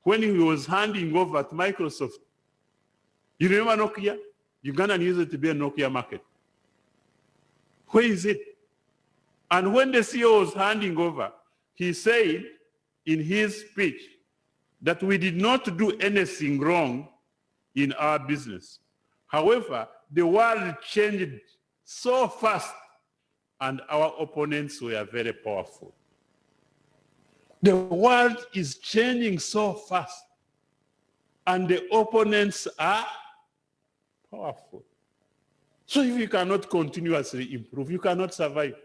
when he was handing over to Microsoft. You remember Nokia? Uganda used it to be a Nokia market. Where is it? And when the CEO was handing over, he said in his speech that we did not do anything wrong in our business. However, the world changed so fast and our opponents were very powerful. The world is changing so fast and the opponents are powerful. So if you cannot continuously improve, you cannot survive.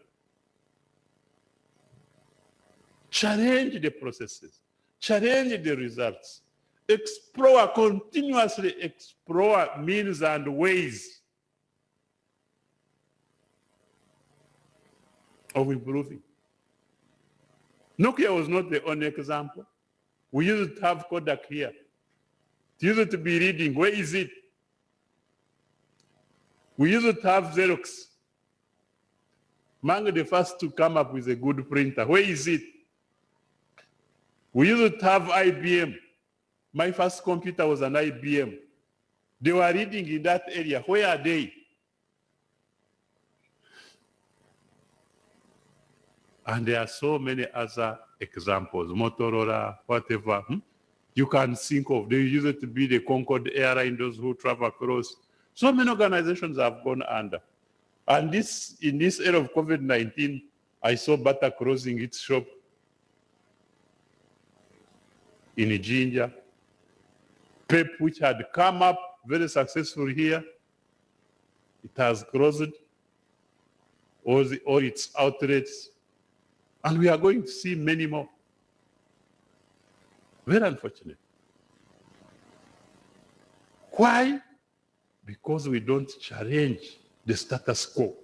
Challenge the processes, challenge the results, continuously explore means and ways of improving. Nokia was not the only example. We used to have Kodak here. It used to be reading. Where is it? We used to have Xerox. Among the first to come up with a good printer. Where is it? We used to have IBM. My first computer was an IBM. They were reading in that area. Where are they? And there are so many other examples, Motorola, whatever. You can think of. They used to be the Concorde airline, those who travel across. So many organizations have gone under. And in this era of COVID-19, I saw Bata closing its shop in Jinja. Pep, which had come up very successful here, it has closed all its outlets, and we are going to see many more. Very unfortunate. Why? Because we don't challenge the status quo.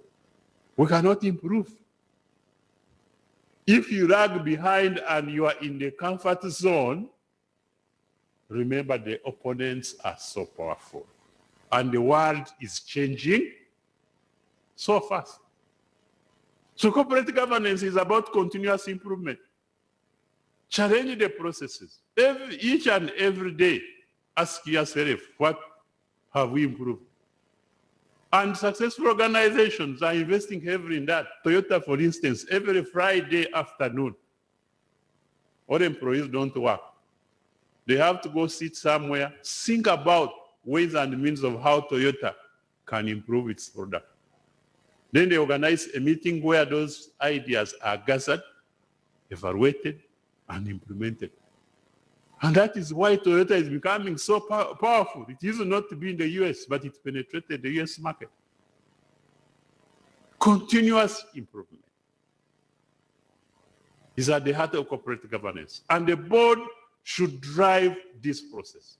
We cannot improve. If you lag behind and you are in the comfort zone, remember the opponents are so powerful. And the world is changing so fast. So corporate governance is about continuous improvement. Challenge the processes. Each and every day, ask yourself, what have we improved? And successful organizations are investing heavily in that. Toyota, for instance, every Friday afternoon, all employees don't work. They have to go sit somewhere, think about ways and means of how Toyota can improve its product. Then they organize a meeting where those ideas are gathered, evaluated, and implemented. And that is why Toyota is becoming so powerful. It used not to be in the US, but it penetrated the US market. Continuous improvement is at the heart of corporate governance. And the board should drive this process.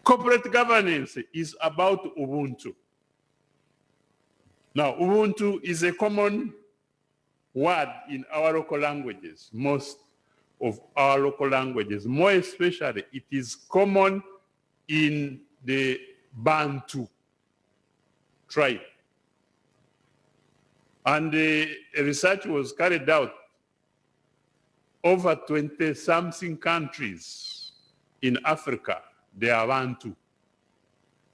Corporate governance is about Ubuntu. Now, Ubuntu is a common word in our local languages, most of our local languages. More especially, it is common in the Bantu tribe. And a research was carried out over 20-something countries in Africa. They are Bantu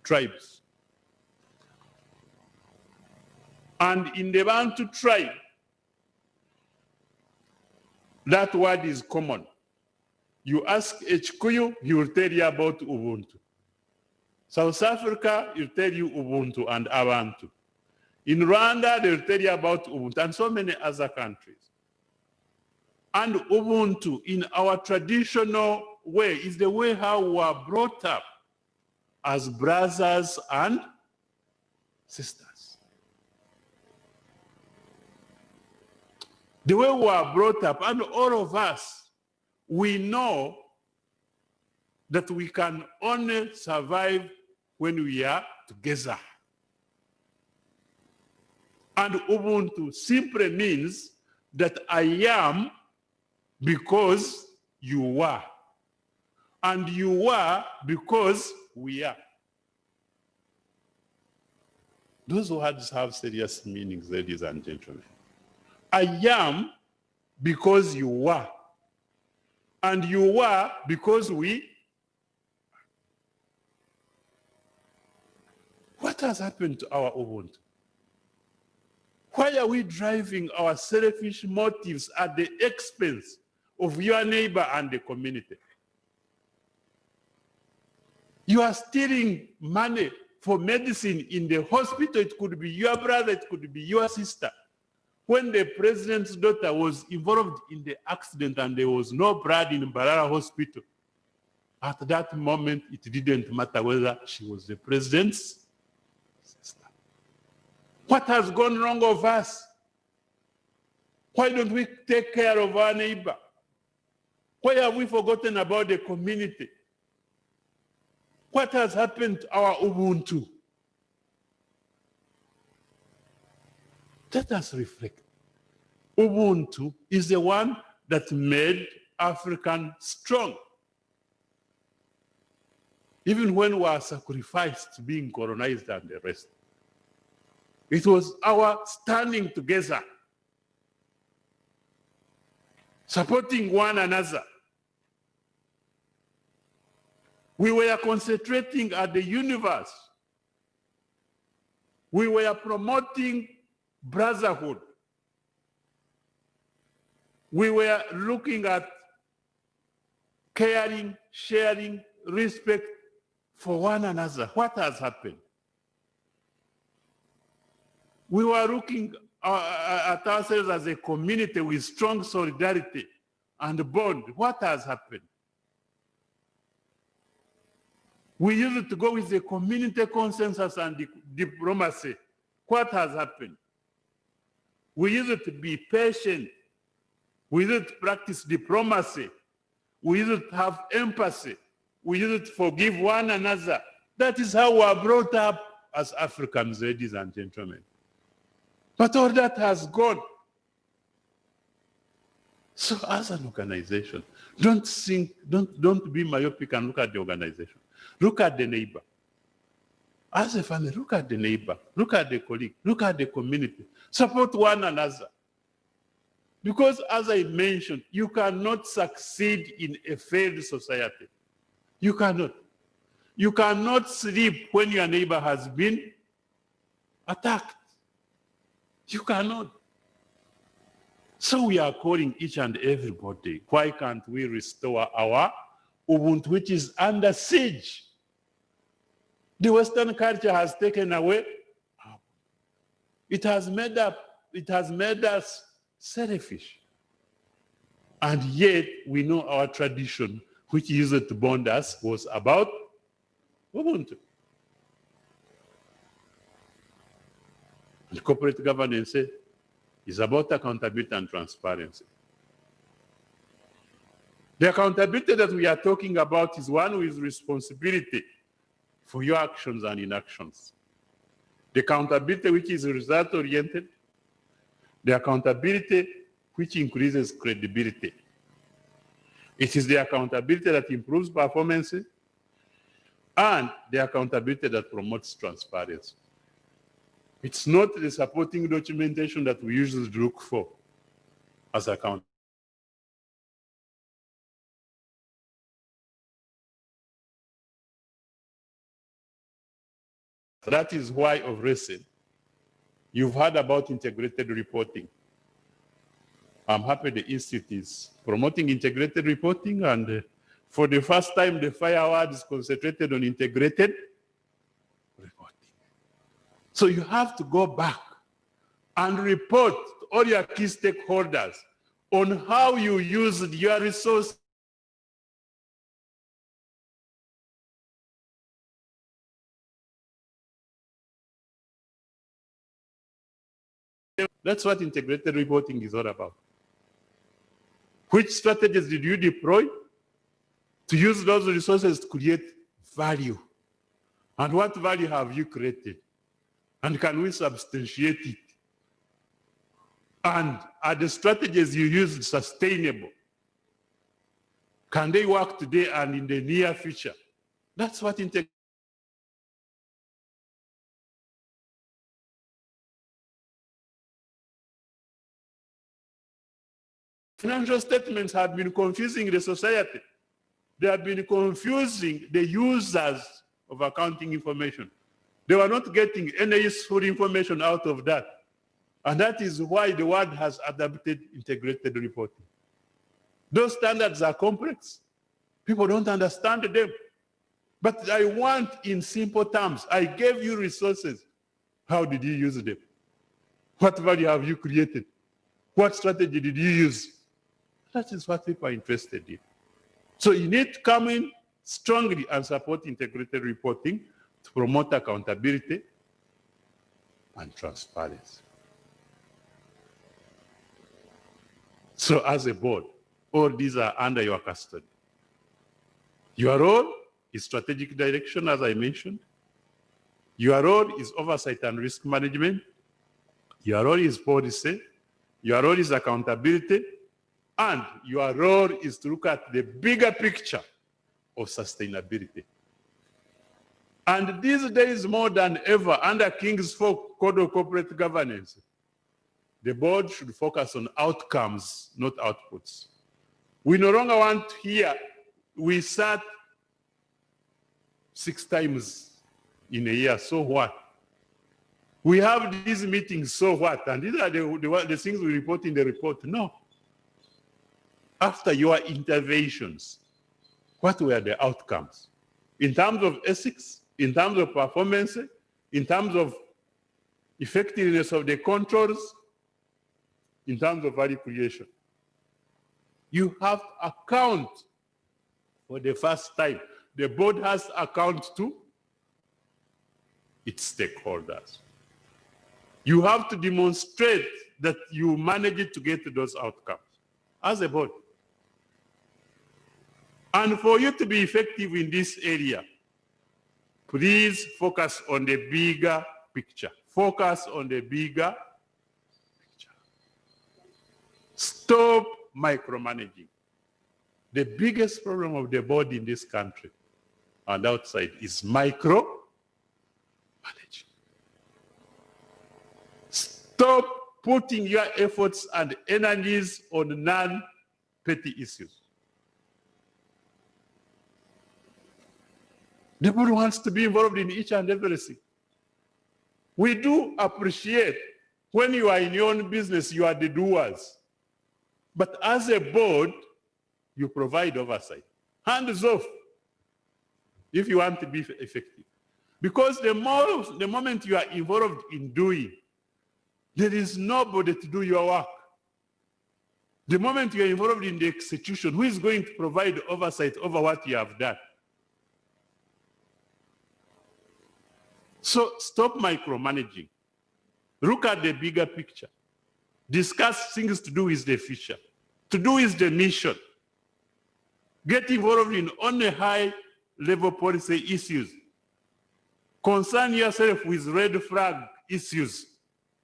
tribes. And in the Bantu tribe, that word is common. You ask a Chikuyu, he will tell you about Ubuntu. South Africa, he'll tell you Ubuntu and Abantu. In Rwanda, they'll tell you about Ubuntu, and so many other countries. And Ubuntu, in our traditional way, is the way how we are brought up as brothers and sisters. The way we are brought up, and all of us, we know that we can only survive when we are together. And Ubuntu simply means that I am because you are. And you are because we are. Those words have serious meanings, ladies and gentlemen. I am because you are. And you are because we. What has happened to our Ubuntu? Why are we driving our selfish motives at the expense of your neighbor and the community? You are stealing money for medicine in the hospital. It could be your brother, it could be your sister. When the president's daughter was involved in the accident and there was no blood in Mbarara Hospital, at that moment, it didn't matter whether she was the president's sister. What has gone wrong with us? Why don't we take care of our neighbor? Why have we forgotten about the community? What has happened to our Ubuntu? Let us reflect. Ubuntu is the one that made African strong. Even when we were sacrificed being colonized and the rest. It was our standing together, supporting one another. We were concentrating at the universe. We were promoting brotherhood. We were looking at caring, sharing, respect for one another. What has happened? We were looking at ourselves as a community with strong solidarity and bond, what has happened? We used to go with the community consensus and diplomacy. What has happened? We used to be patient. We used to practice diplomacy. We used to have empathy. We used to forgive one another. That is how we are brought up as Africans, ladies and gentlemen. But all that has gone. So as an organization, don't be myopic and look at the organization. Look at the neighbor. As a family, look at the neighbor, look at the colleague, look at the community. Support one another. Because as I mentioned, you cannot succeed in a failed society. You cannot. You cannot sleep when your neighbor has been attacked. You cannot. So we are calling each and everybody, why can't we restore our Ubuntu, which is under siege? The Western culture has taken away. It has made us selfish. And yet we know our tradition, which used to bond us, was about Ubuntu. And corporate governance is about accountability and transparency. The accountability that we are talking about is one with responsibility for your actions and inactions. The accountability which is result-oriented, the accountability which increases credibility. It is the accountability that improves performance and the accountability that promotes transparency. It's not the supporting documentation that we usually look for as accountability. That is why of recent, you've heard about integrated reporting. I'm happy the Institute is promoting integrated reporting, and for the first time, the FIRE Award is concentrated on integrated reporting. So you have to go back and report to all your key stakeholders on how you used your resources. That's what integrated reporting is all about. Which strategies did you deploy to use those resources to create value? And what value have you created? And can we substantiate it? And are the strategies you used sustainable? Can they work today and in the near future? That's what integrated. Financial statements have been confusing the society. They have been confusing the users of accounting information. They were not getting any useful information out of that. And that is why the world has adopted integrated reporting. Those standards are complex. People don't understand them. But I want, in simple terms, I gave you resources. How did you use them? What value have you created? What strategy did you use? That is what people are interested in. So you need to come in strongly and support integrated reporting to promote accountability and transparency. So as a board, all these are under your custody. Your role is strategic direction, as I mentioned. Your role is oversight and risk management. Your role is policy. Your role is accountability. And your role is to look at the bigger picture of sustainability. And these days, more than ever, under King's Code of Corporate Governance, the board should focus on outcomes, not outputs. We no longer want to hear, we sat 6 times in a year, so what? We have these meetings, so what? And these are the things we report in the report. No. After your interventions, what were the outcomes? In terms of ethics, in terms of performance, in terms of effectiveness of the controls, in terms of value creation. You have to account for the first time. The board has to account to its stakeholders. You have to demonstrate that you managed to get those outcomes as a board. And for you to be effective in this area, please focus on the bigger picture. Focus on the bigger picture. Stop micromanaging. The biggest problem of the board in this country and outside is micromanaging. Stop putting your efforts and energies on non-petty issues. The board wants to be involved in each and everything. We do appreciate when you are in your own business, you are the doers. But as a board, you provide oversight. Hands off if you want to be effective. Because the moment you are involved in doing, there is nobody to do your work. The moment you are involved in the execution, who is going to provide oversight over what you have done? So stop micromanaging. Look at the bigger picture. Discuss things to do with the future, to do with the mission. Get involved in only high-level policy issues. Concern yourself with red flag issues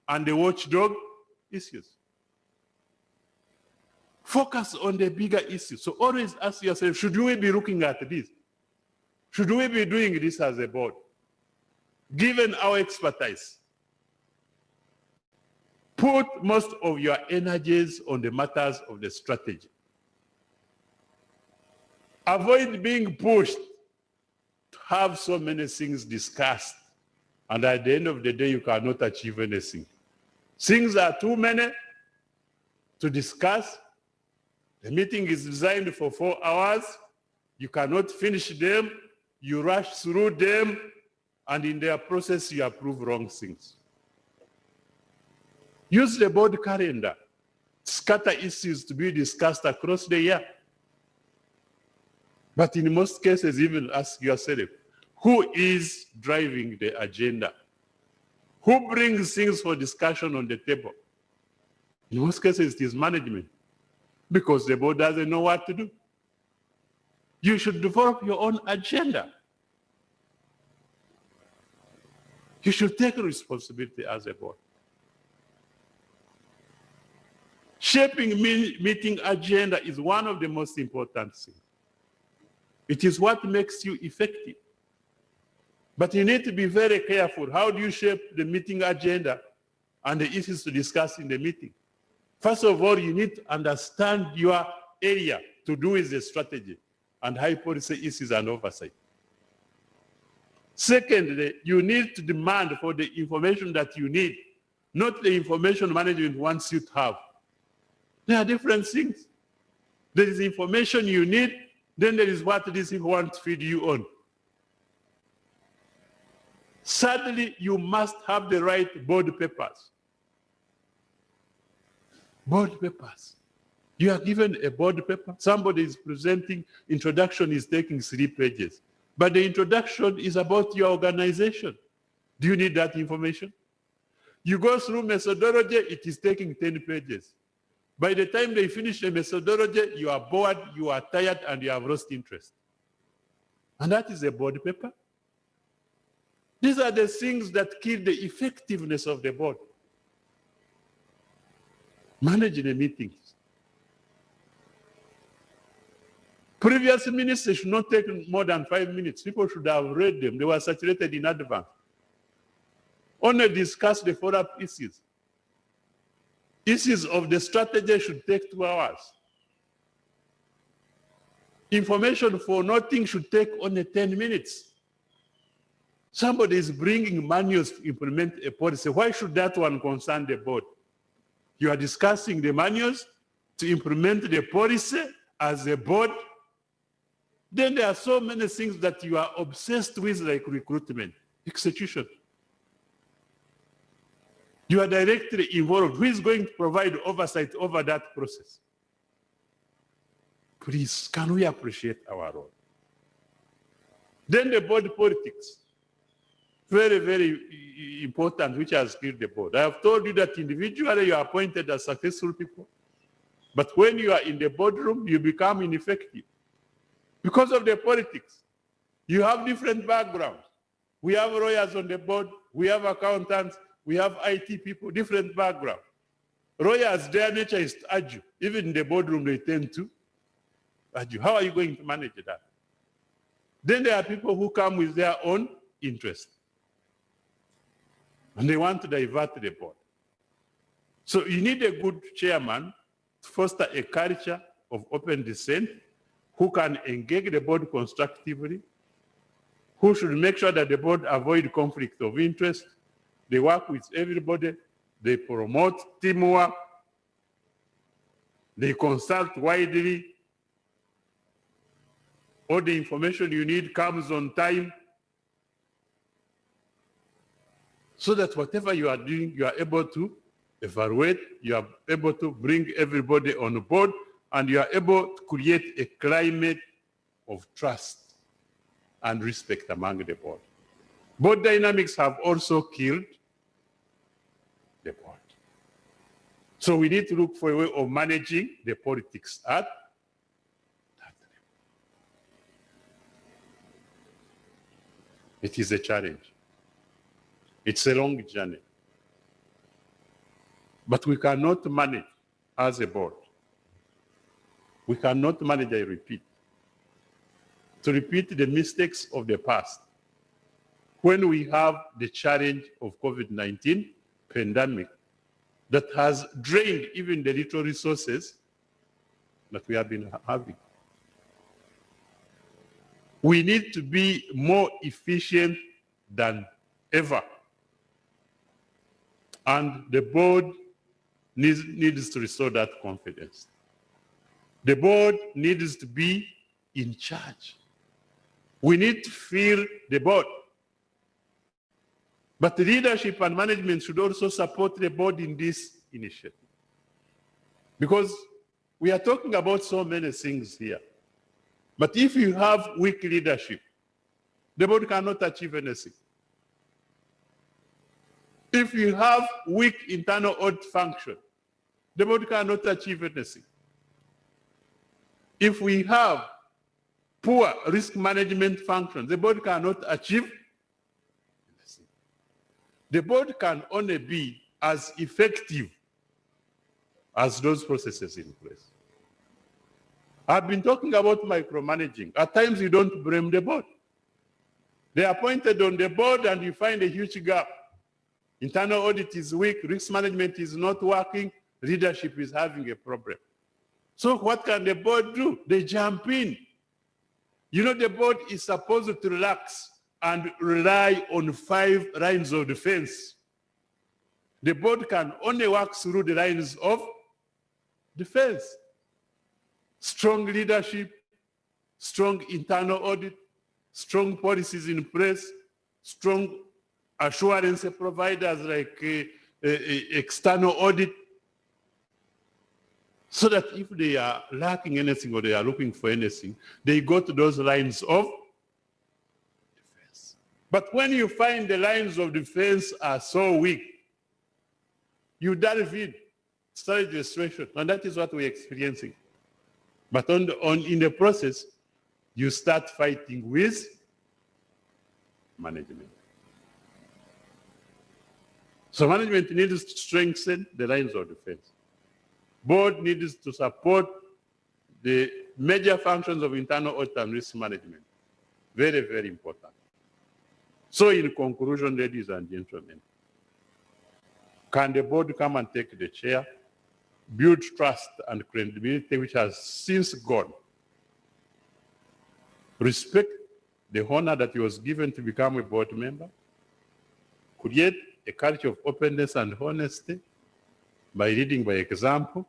and the watchdog issues. Focus on the bigger issues. So always ask yourself, should we be looking at this? Should we be doing this as a board? Given our expertise, put most of your energies on the matters of the strategy. Avoid being pushed to have so many things discussed, and at the end of the day, you cannot achieve anything. Things are too many to discuss. The meeting is designed for 4 hours. You cannot finish them. You rush through them, and in their process, you approve wrong things. Use the board calendar. Scatter issues to be discussed across the year. But in most cases, even ask yourself, who is driving the agenda? Who brings things for discussion on the table? In most cases, it is management, because the board doesn't know what to do. You should develop your own agenda. You should take responsibility as a board. Shaping meeting agenda is one of the most important things. It is what makes you effective. But you need to be very careful. How do you shape the meeting agenda and the issues to discuss in the meeting? First of all, you need to understand your area to do with the strategy and high policy issues and oversight. Secondly, you need to demand for the information that you need, not the information management wants you to have. There are different things. There is information you need, then there is what these people want to feed you on. Thirdly, you must have the right board papers. Board papers. You are given a board paper. Somebody is presenting, introduction is taking 3 pages. But the introduction is about your organization. Do you need that information? You go through methodology, it is taking 10 pages. By the time they finish the methodology, you are bored, you are tired, and you have lost interest. And that is a board paper. These are the things that kill the effectiveness of the board. Manage the meetings. Previous minutes, they should not take more than 5 minutes. People should have read them. They were saturated in advance. Only discuss the follow-up issues. Issues of the strategy should take 2 hours. Information for nothing should take only 10 minutes. Somebody is bringing manuals to implement a policy. Why should that one concern the board? You are discussing the manuals to implement the policy as a board. Then there are so many things that you are obsessed with, like recruitment, execution. You are directly involved. Who is going to provide oversight over that process? Please, can we appreciate our role? Then the board politics. Very, very important, which has killed the board. I have told you that individually you are appointed as successful people. But when you are in the boardroom, you become ineffective. Because of the politics. You have different backgrounds. We have lawyers on the board. We have accountants. We have IT people, different backgrounds. Lawyers, their nature is to argue. Even in the boardroom, they tend to argue. How are you going to manage that? Then there are people who come with their own interest. And they want to divert the board. So you need a good chairman to foster a culture of open dissent, who can engage the board constructively, who should make sure that the board avoid conflict of interest. They work with everybody. They promote teamwork. They consult widely. All the information you need comes on time. So that whatever you are doing, you are able to evaluate, you are able to bring everybody on board, and you are able to create a climate of trust and respect among the board. Board dynamics have also killed the board. So we need to look for a way of managing the politics at that level. It is a challenge. It's a long journey. But we cannot manage as a board. We cannot manage, I repeat, to repeat the mistakes of the past when we have the challenge of COVID-19 pandemic that has drained even the little resources that we have been having. We need to be more efficient than ever. And the board needs to restore that confidence. The board needs to be in charge. We need to feel the board. But the leadership and management should also support the board in this initiative. Because we are talking about so many things here. But if you have weak leadership, the board cannot achieve anything. If you have weak internal audit function, the board cannot achieve anything. If we have poor risk management function, the board cannot achieve anything. The board can only be as effective as those processes in place. I've been talking about micromanaging. At times you don't blame the board. They are appointed on the board and you find a huge gap. Internal audit is weak, risk management is not working, leadership is having a problem. So what can the board do? They jump in. You know, the board is supposed to relax and rely on 5 lines of defense. The board can only work through the lines of defense. Strong leadership, strong internal audit, strong policies in place, strong assurance providers like external audit, so that if they are lacking anything or they are looking for anything, they go to those lines of defense. But when you find the lines of defense are so weak, you delve in, study the situation, and that is what we're experiencing. But in the process, you start fighting with management. So management needs to strengthen the lines of defense. Board needs to support the major functions of internal audit and risk management. Very, very important. So in conclusion, ladies and gentlemen, can the board come and take the chair, build trust and credibility, which has since gone, respect the honor that he was given to become a board member, create a culture of openness and honesty by leading by example,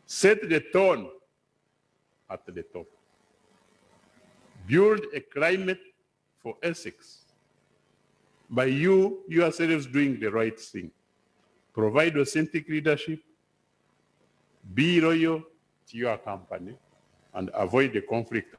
set the tone at the top, build a climate for ethics by you yourselves doing the right thing, provide authentic leadership, be loyal to your company, and avoid the conflict.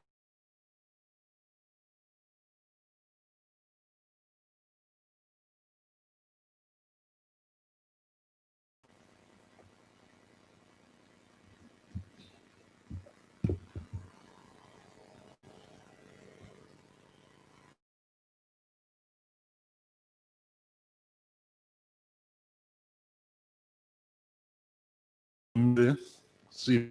See,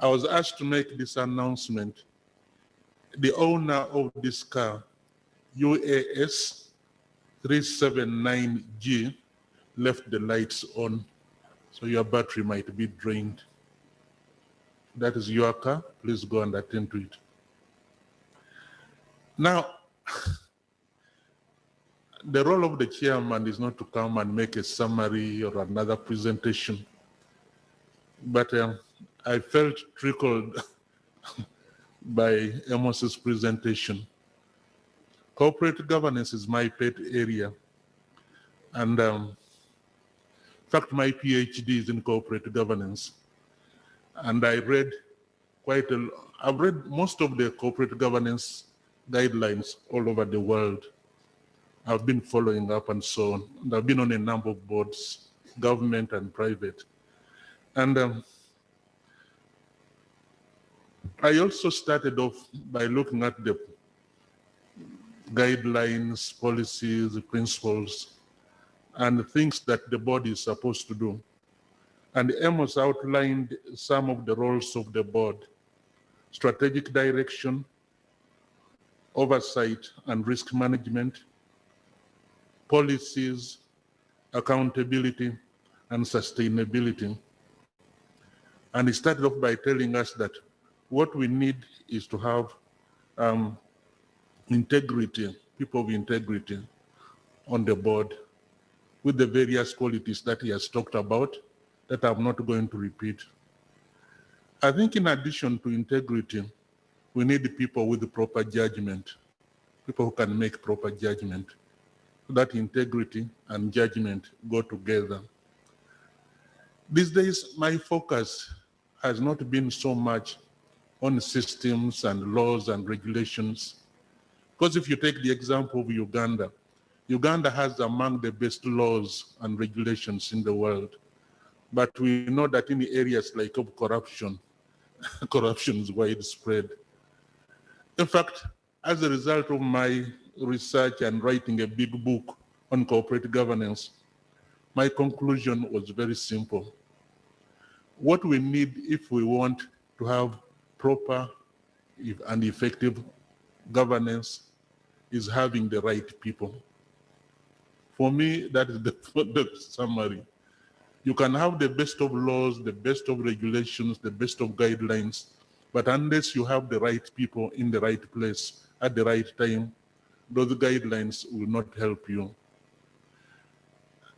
I was asked to make this announcement. The owner of this car, UAS 379G, left the lights on, so your battery might be drained. That is your car. Please go and attend to it. Now, the role of the chairman is not to come and make a summary or another presentation, but I felt trickled by Amos's presentation. Corporate governance is my pet area, and in fact, my PhD is in corporate governance, and I read I've read most of the corporate governance guidelines all over the world. I've been following up and so on. And I've been on a number of boards, government and private. And I also started off by looking at the guidelines, policies, principles, and things that the board is supposed to do. And Amos outlined some of the roles of the board: strategic direction, oversight and risk management, policies, accountability, and sustainability. And he started off by telling us that what we need is to have integrity, people of integrity on the board with the various qualities that he has talked about that I'm not going to repeat. I think in addition to integrity, we need people with the proper judgment, people who can make proper judgment. That integrity and judgment go together. These days, my focus has not been so much on systems and laws and regulations. Because if you take the example of Uganda, Uganda has among the best laws and regulations in the world. But we know that in the areas like of corruption, corruption is widespread. In fact, as a result of my research and writing a big book on corporate governance, my conclusion was very simple. What we need if we want to have proper and effective governance is having the right people. For me, that is the summary. You can have the best of laws, the best of regulations, the best of guidelines, but unless you have the right people in the right place at the right time, those guidelines will not help you.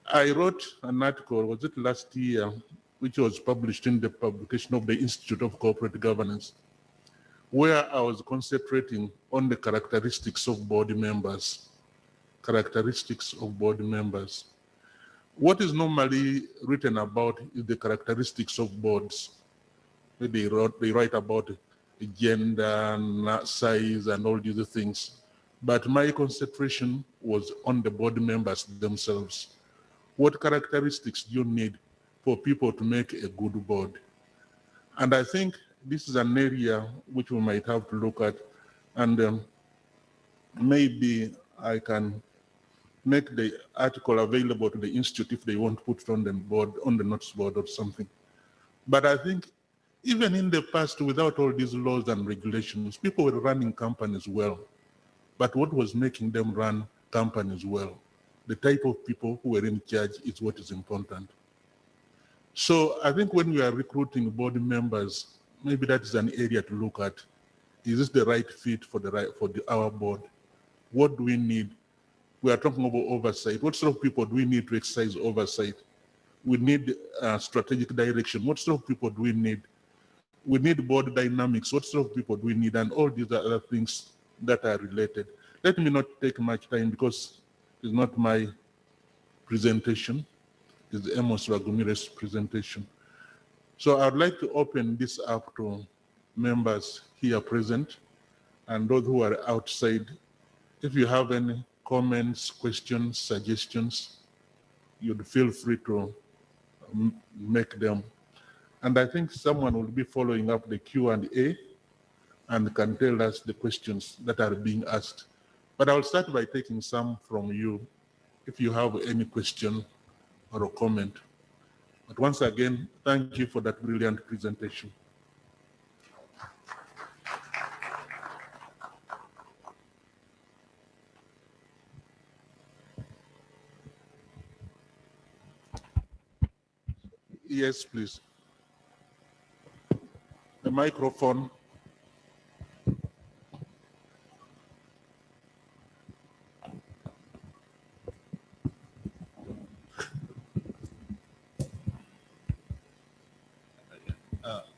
I wrote an article, was it last year, which was published in the publication of the Institute of Corporate Governance, where I was concentrating on the characteristics of board members. Characteristics of board members. What is normally written about is the characteristics of boards. They write about gender, size, and all these things. But my concentration was on the board members themselves. What characteristics do you need for people to make a good board? And I think this is an area which we might have to look at, and maybe I can make the article available to the Institute if they want to put it on the board, on the notice board or something. But I think even in the past, without all these laws and regulations, people were running companies well. But what was making them run companies well? The type of people who were in charge is what is important. So I think when we are recruiting board members, maybe that is an area to look at. Is this the right fit for our board? What do we need? We are talking about oversight. What sort of people do we need to exercise oversight? We need strategic direction. What sort of people do we need? we need board dynamics. What sort of people do we need? And all these other things that are related. Let me not take much time because it's not my presentation. It's Amos Bagumire's presentation. So I'd like to open this up to members here present and those who are outside. If you have any comments, questions, suggestions, you'd feel free to make them. And I think someone will be following up the Q&A and can tell us the questions that are being asked. But I'll start by taking some from you if you have any question or a comment. But once again, thank you for that brilliant presentation. Yes, please. The microphone.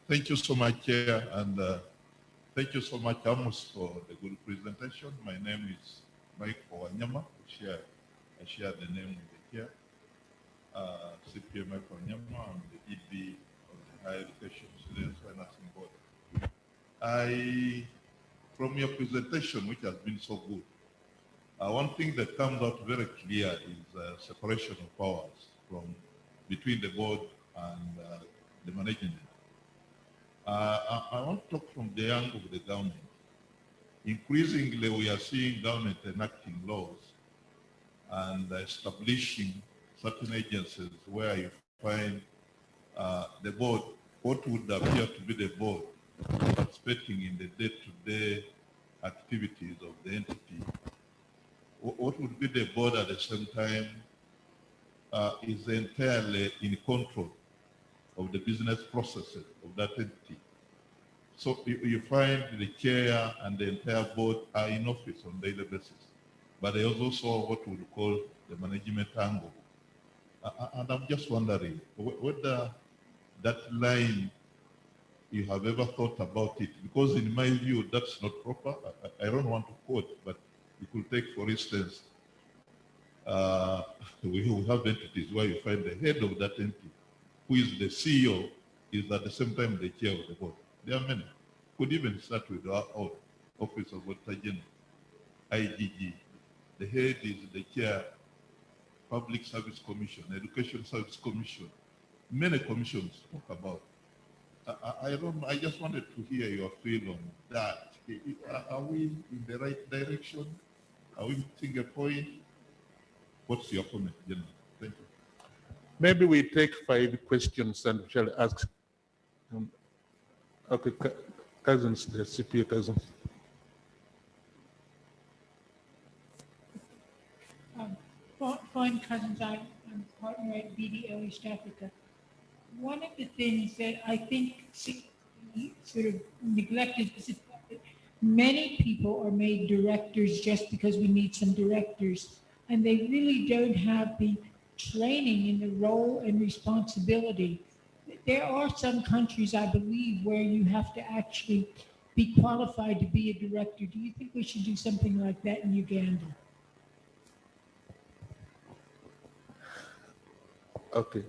Thank you so much, Chair, and thank you so much, Amos, for the good presentation. My name is Michael Wanyama. I share the name with the Chair, CPA Michael Wanyama. I'm the ED of the Higher Education Students Financing Board. From your presentation, which has been so good, one thing that comes out very clear is separation of powers between the board and the management. I want to talk from the angle of the government. Increasingly, we are seeing government enacting laws and establishing certain agencies where you find the board, what would appear to be the board, participating in the day-to-day activities of the entity. What would be the board at the same time is entirely in control of the business processes of that entity. So you find the chair and the entire board are in office on a daily basis, but there is also what we would call the management angle. And I'm just wondering whether that line, you have ever thought about it, because in my view, that's not proper. I don't want to quote, but you could take, for instance, we have entities where you find the head of that entity, who is the CEO, is at the same time the chair of the board. There are many. Could even start with our Office of Auditor General, IGG. The head is the chair, Public Service Commission, Education Service Commission. Many commissions talk about. I just wanted to hear your feel on that. Are we in the right direction? Are we missing a point? What's your comment, General? Thank you. Maybe we take 5 questions and shall ask. Okay, Cousins, the CPA Cousins. Fine Cousins, I'm partner at BDO East Africa. One of the things that I think sort of neglected is the fact that many people are made directors just because we need some directors, and they really don't have the training in the role and responsibility. There are some countries, I believe, where you have to actually be qualified to be a director. Do you think we should do something like that in Uganda? Okay,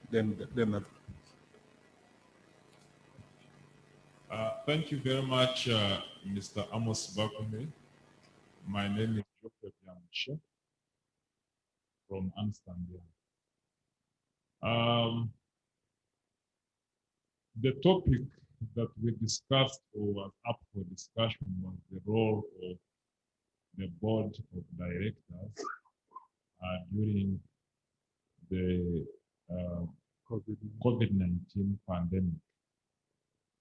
then. Thank you very much, Mr. Amos Bagumire. My name is Joseph Yamusha from Amsterdam. The topic that we discussed or was up for discussion was the role of the board of directors during the COVID-19 pandemic.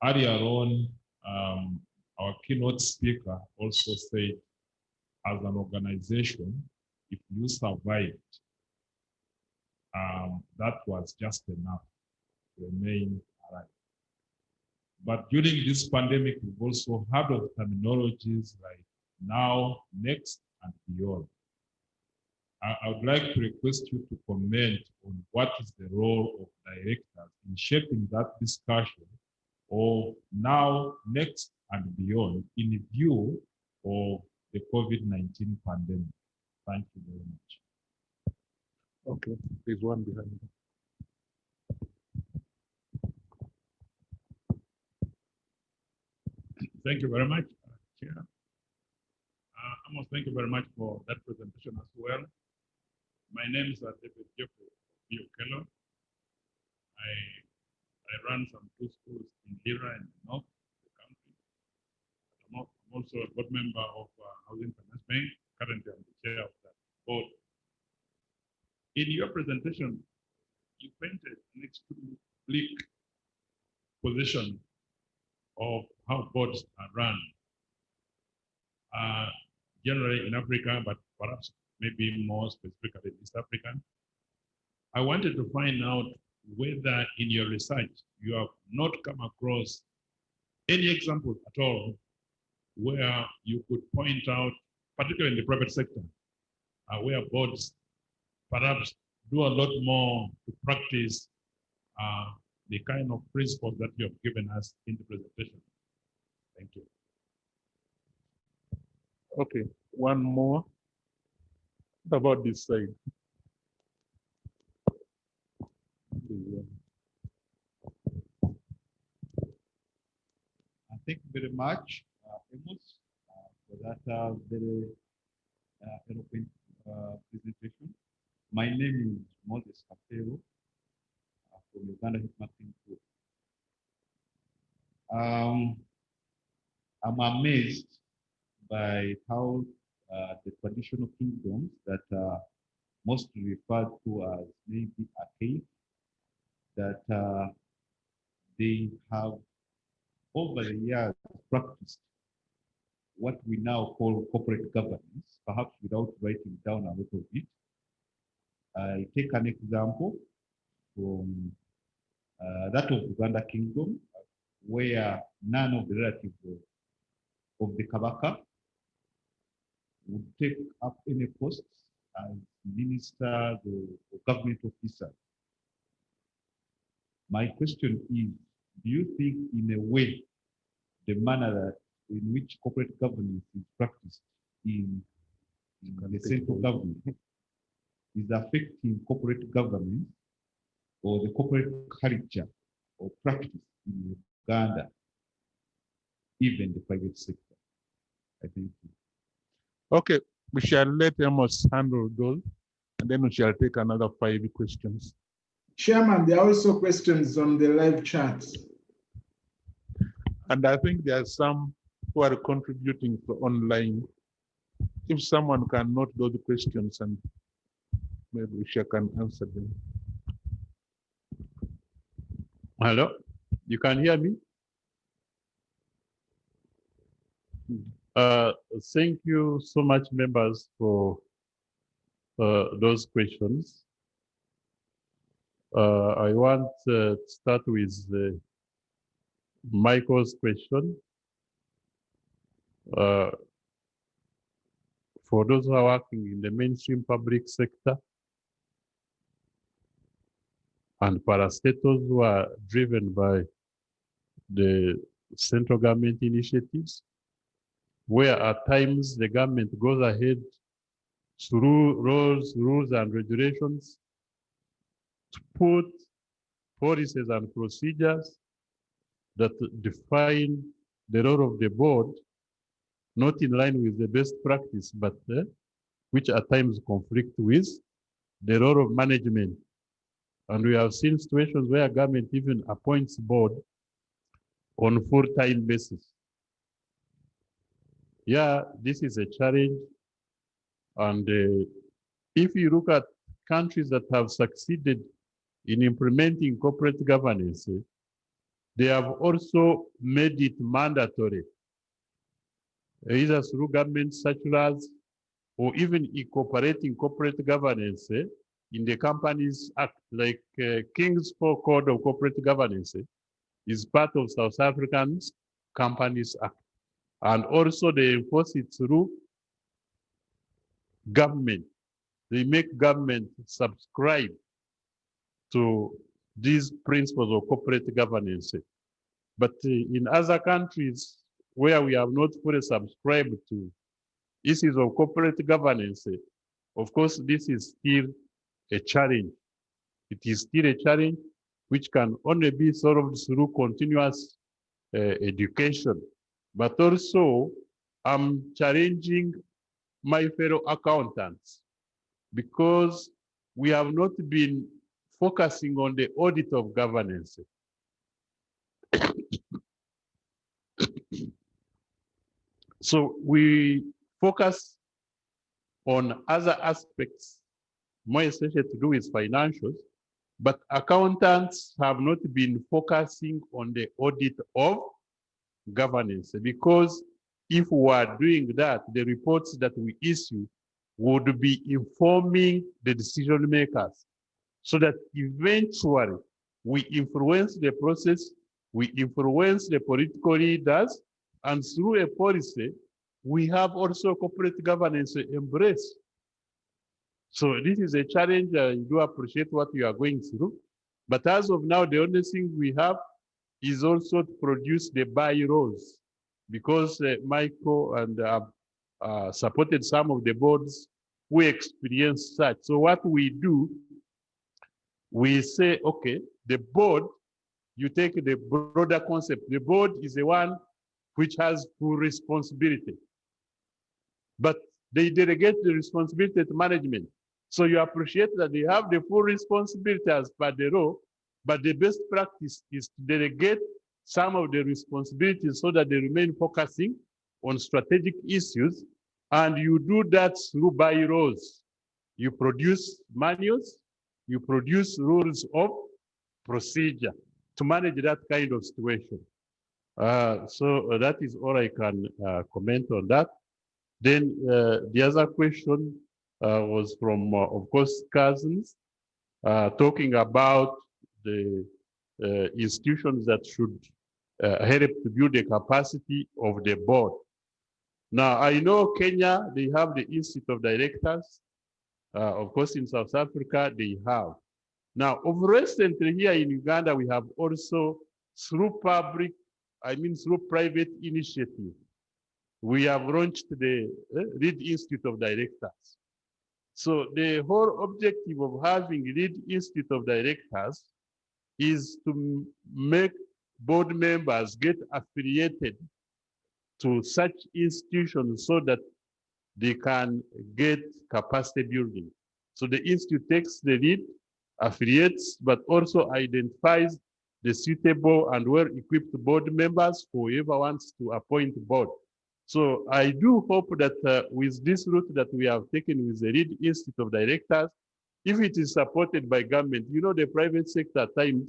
Earlier on, our keynote speaker also said, as an organization, if you survived, that was just enough to remain alive. But during this pandemic, we've also heard of terminologies like now, next, and beyond. I would like to request you to comment on what is the role of directors in shaping that discussion of now, next, and beyond in view of the COVID-19 pandemic? Thank you very much. Okay, there's one behind you. Thank you very much, Chair. Amos, thank you very much for that presentation as well. My name is David Jeffrey Util. I run some 2 schools in Lira in the north of the country. I'm also a board member of Housing Finance Bank. Currently, I'm the chair of that board. In your presentation, you painted an extremely bleak position of how boards are run, generally in Africa, but perhaps maybe more specifically in East Africa. I wanted to find out whether in your research you have not come across any example at all where you could point out, particularly in the private sector, where boards perhaps do a lot more to practice the kind of principles that you have given us in the presentation. Thank you. Okay, one more. What about this side? Thank you very much, Amos, for that very eloquent presentation. My name is Moses Kapero from Uganda Hitmapping Group. I'm amazed by how the traditional kingdoms that are mostly referred to as maybe archaic, that they have over the years practiced what we now call corporate governance, perhaps without writing down a lot of it. I take an example from that of Uganda Kingdom, where none of the relatives of the Kabaka would take up any posts as ministers or government officers. My question is, do you think in a way the manner that in which corporate governance is practiced in the central government is affecting corporate governance or the corporate culture or practice in Uganda, even the private sector? I thank you. Okay, we shall let Amos handle those, and then we shall take another 5 questions. Chairman, there are also questions on the live chat. And I think there are some who are contributing for online. If someone can note those questions, and maybe we can answer them. Hello, you can hear me? Thank you so much, members, for those questions. I want to start with Michael's question. For those who are working in the mainstream public sector and parastatals who are driven by the central government initiatives, where at times the government goes ahead through rules and regulations to put policies and procedures that define the role of the board, not in line with the best practice, but which at times conflict with the role of management. And we have seen situations where government even appoints board on a full-time basis. Yeah, this is a challenge. And if you look at countries that have succeeded in implementing corporate governance, they have also made it mandatory, either through government circulars or even incorporating corporate governance in the Companies Act, like King's Code of Corporate Governance is part of South African's Companies Act. And also they enforce it through government. They make government subscribe to these principles of corporate governance. But in other countries where we have not fully subscribed to issues of corporate governance, of course, this is still a challenge. It is still a challenge which can only be solved through continuous education. But also, I'm challenging my fellow accountants because we have not been focusing on the audit of governance. So we focus on other aspects, more especially to do with financials, but accountants have not been focusing on the audit of governance, because if we are doing that, the reports that we issue would be informing the decision makers so that eventually we influence the process, we influence the political leaders, and through a policy, we have also corporate governance embrace. So this is a challenge. I do appreciate what you are going through. But as of now, the only thing we have is also to produce the bylaws, because Michael and supported some of the boards who experience such. So what we do, we say, okay, the board, you take the broader concept. The board is the one which has full responsibility, but they delegate the responsibility to management. So you appreciate that they have the full responsibility as per the law, but the best practice is to delegate some of the responsibilities so that they remain focusing on strategic issues. And you do that through bylaws. You produce manuals, you produce rules of procedure to manage that kind of situation. So that is all I can comment on that. Then the other question was from, of course, Cousins, talking about the institutions that should help to build the capacity of the board. Now, I know Kenya, they have the Institute of Directors. Of course, in South Africa, they have. Now, of recently here in Uganda, we have also, through private initiative, we have launched the Lead Institute of Directors. So the whole objective of having Lead Institute of Directors is to make board members get affiliated to such institutions so that they can get capacity building. So the institute takes the lead, affiliates, but also identifies the suitable and well-equipped board members for whoever wants to appoint board. So I do hope that with this route that we have taken with the Lead Institute of Directors, if it is supported by government, you know, the private sector at times,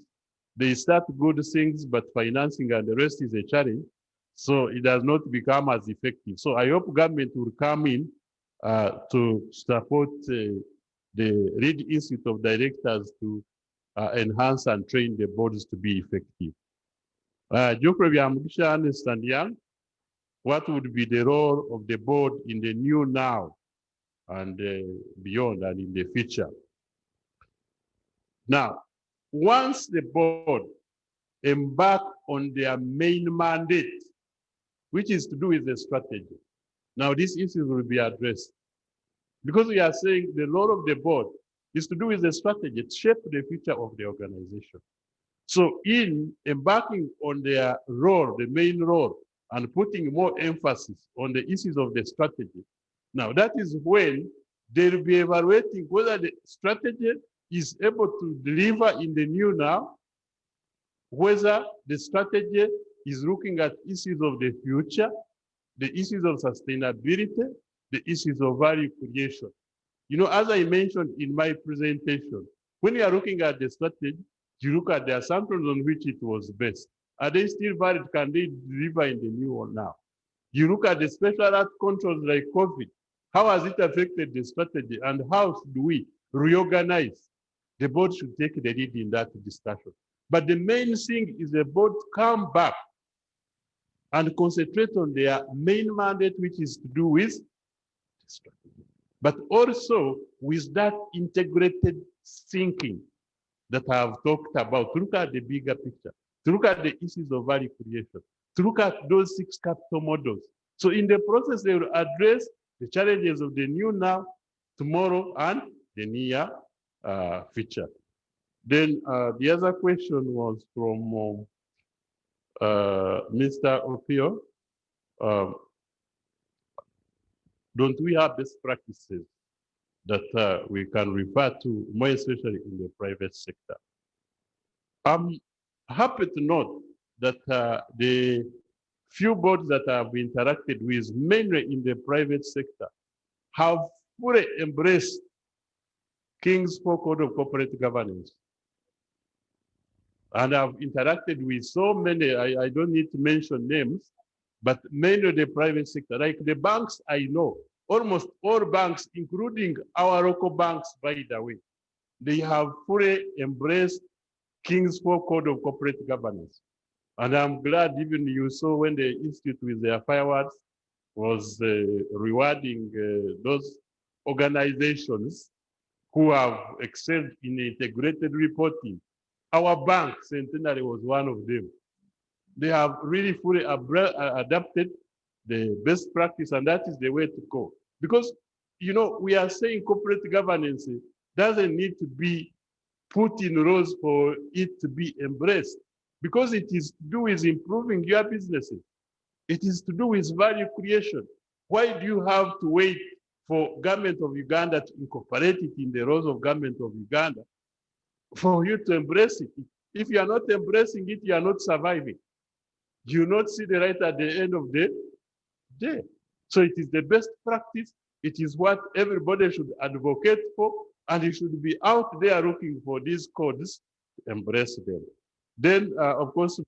they start good things, but financing and the rest is a challenge. So it does not become as effective. So I hope government will come in to support the Lead Institute of Directors to enhance and train the boards to be effective. Geoffrey Biamugisha, understand, young, what would be the role of the board in the new now and beyond and in the future? Now, once the board embark on their main mandate, which is to do with the strategy, now these issues will be addressed. Because we are saying the role of the board is to do with the strategy, to shape the future of the organization. So in embarking on their role, the main role, and putting more emphasis on the issues of the strategy, now that is when they will be evaluating whether the strategy is able to deliver in the new now, whether the strategy is looking at issues of the future, the issues of sustainability, the issues of value creation. You know, as I mentioned in my presentation, when you are looking at the strategy, you look at the assumptions on which it was based. Are they still valid? Can they deliver in the new one now? You look at the special alert controls like COVID. How has it affected the strategy, and how should we reorganize? The board should take the lead in that discussion. But the main thing is the board come back and concentrate on their main mandate, which is to do with strategy. But also with that integrated thinking that I have talked about. Look at the bigger picture. to look at the issues of value creation, to look at those 6 capital models. So in the process, they will address the challenges of the new now, tomorrow, and the near future. Then the other question was from Mr. Opio. Don't we have best practices that we can refer to, more especially in the private sector? I'm happy to note that the few boards that I've interacted with, mainly in the private sector, have fully embraced King's Code of Corporate Governance. And I've interacted with so many, I don't need to mention names, but mainly the private sector, like the banks I know, almost all banks, including our local banks, by the way, they have fully embraced King's Code of Corporate Governance. And I'm glad even you saw when the Institute with their fireworks was rewarding those organizations who have excelled in integrated reporting. Our bank, Centenary, was one of them. They have really fully adapted the best practice, and that is the way to go. Because, you know, we are saying corporate governance doesn't need to be put in roles for it to be embraced, because it is to do with improving your businesses. It is to do with value creation. Why do you have to wait for government of Uganda to incorporate it in the roles of government of Uganda for you to embrace it? If you are not embracing it, you are not surviving. You not see the light at the end of the day. So it is the best practice. It is what everybody should advocate for, and you should be out there looking for these codes to embrace them. Then, of course,